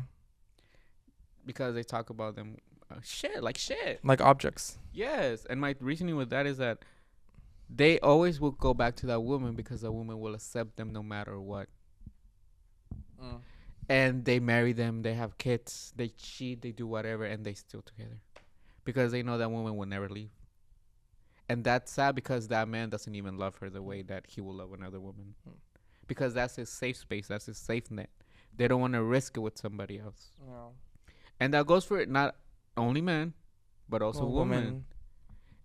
Because they talk about them shit. Like objects. Yes. And my reasoning with that is that they always will go back to that woman because that woman will accept them no matter what. And they marry them, they have kids, they cheat, they do whatever, and they still together. Because they know that woman will never leave. And that's sad because that man doesn't even love her the way that he will love another woman. Because that's his safe space, that's his safe net. They don't want to risk it with somebody else. Yeah. And that goes for not only men, but also women.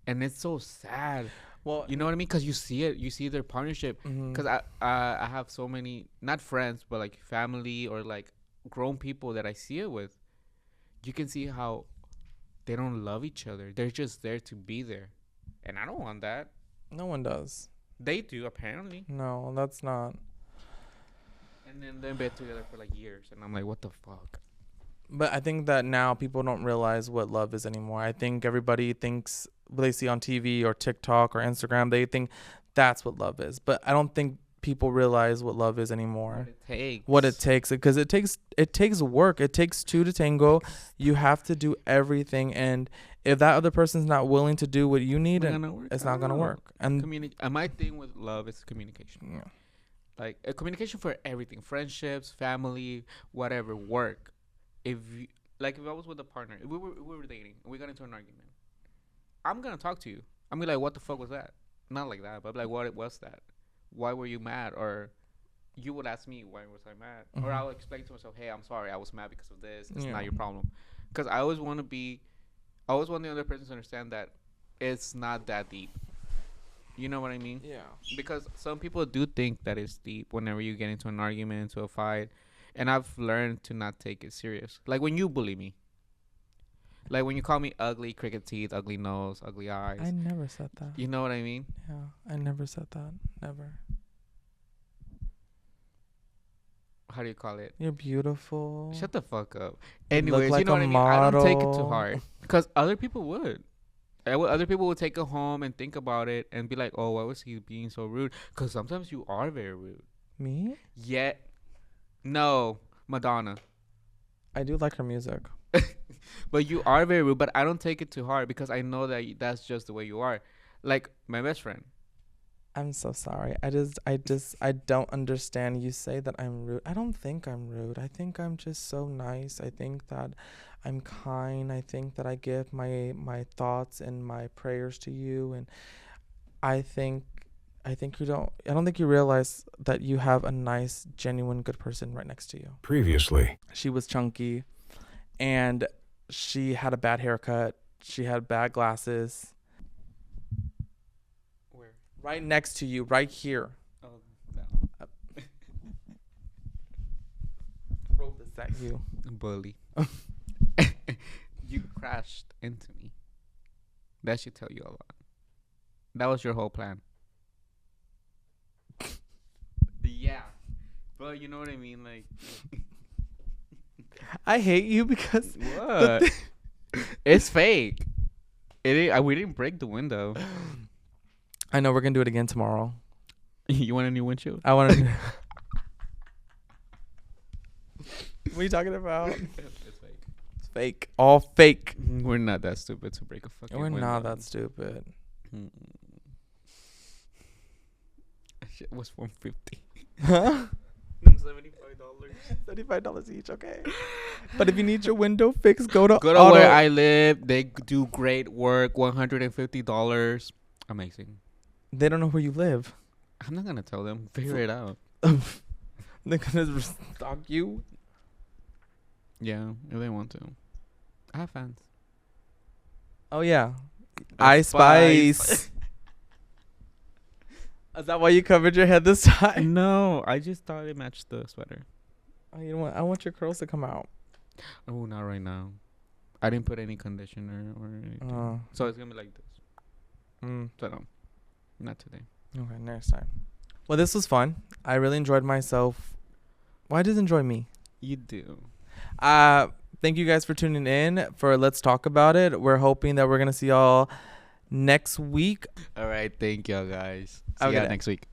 And it's so sad. Well, you know what I mean? Because you see it. You see their partnership. Because I have so many, not friends, but like family or like grown people that I see it with. You can see how they don't love each other. They're just there to be there. And I don't want that. No one does. They do, apparently. No, that's not. And then they've been together for like years. And I'm like, what the fuck? But I think that now people don't realize what love is anymore. I think everybody thinks what they see on TV or TikTok or Instagram, they think that's what love is. But I don't think people realize what love is anymore. What it takes. Because it takes work. It takes two to tango. You have to do everything. And if that other person's not willing to do what you need, it's not going to work. And my thing with love is communication. Yeah. Like communication for everything. Friendships, family, whatever, work. If I was with a partner, if we were dating and we got into an argument, I'm gonna talk to you. I'm gonna be like, what the fuck was that? Not like that, but like, what was that? Why were you mad? Or you would ask me, why was I mad? Or I'll explain to myself, hey, I'm sorry, I was mad because of this. It's not your problem. Because I always want the other person to understand that it's not that deep. You know what I mean? Yeah. Because some people do think that it's deep whenever you get into an argument, into a fight. And I've learned to not take it serious. Like when you bully me. Like when you call me ugly, cricket teeth, ugly nose, ugly eyes. I never said that. You know what I mean? Yeah, I never said that. Never. How do you call it? You're beautiful. Shut the fuck up. Anyways, like you know what I mean? model. I don't take it too hard. Because other people would. Other people would take it home and think about it and be like, oh, why was he being so rude? Because sometimes you are very rude. Me? Yet. No, Madonna. I do like her music. But you are very rude. But I don't take it too hard because I know that that's just the way you are. Like my best friend. I'm so sorry. I don't understand. You say that I'm rude. I don't think I'm rude. I think I'm just so nice. I think that I'm kind. I think that I give my thoughts and my prayers to you, and I think I don't think you realize that you have a nice, genuine, good person right next to you. Previously. She was chunky, and she had a bad haircut. She had bad glasses. Where? Right next to you, right here. Oh, that one. Throw this at you. Bully. You crashed into me. That should tell you a lot. That was your whole plan. Yeah. But you know what I mean? Like, I hate you because what? It's fake. We didn't break the window. I know we're gonna do it again tomorrow. You want a new windshield? I want to. What are you talking about? It's fake. It's fake. All fake. We're not that stupid to break a fucking We're window. not that stupid. Shit was $150. Huh? $75. $35 each, okay. But if you need your window fixed, go to Where I live. They do great work. $150. Amazing. They don't know where you live. I'm not gonna tell them. Figure it out. They're gonna stalk you. Yeah, if they want to. I have fans. Oh yeah, I Spice. Is that why you covered your head this time? No, I just thought it matched the sweater. Oh, you know what? I want your curls to come out. Oh, not right now. I didn't put any conditioner or anything. So it's gonna be like this. So no, not today. Okay, next time. Well, this was fun. I really enjoyed myself. Why does enjoy me? You do. Thank you guys for tuning in for Let's Talk About It. We're hoping that we're gonna see y'all next week. All right, thank y'all guys. See Okay. you next week.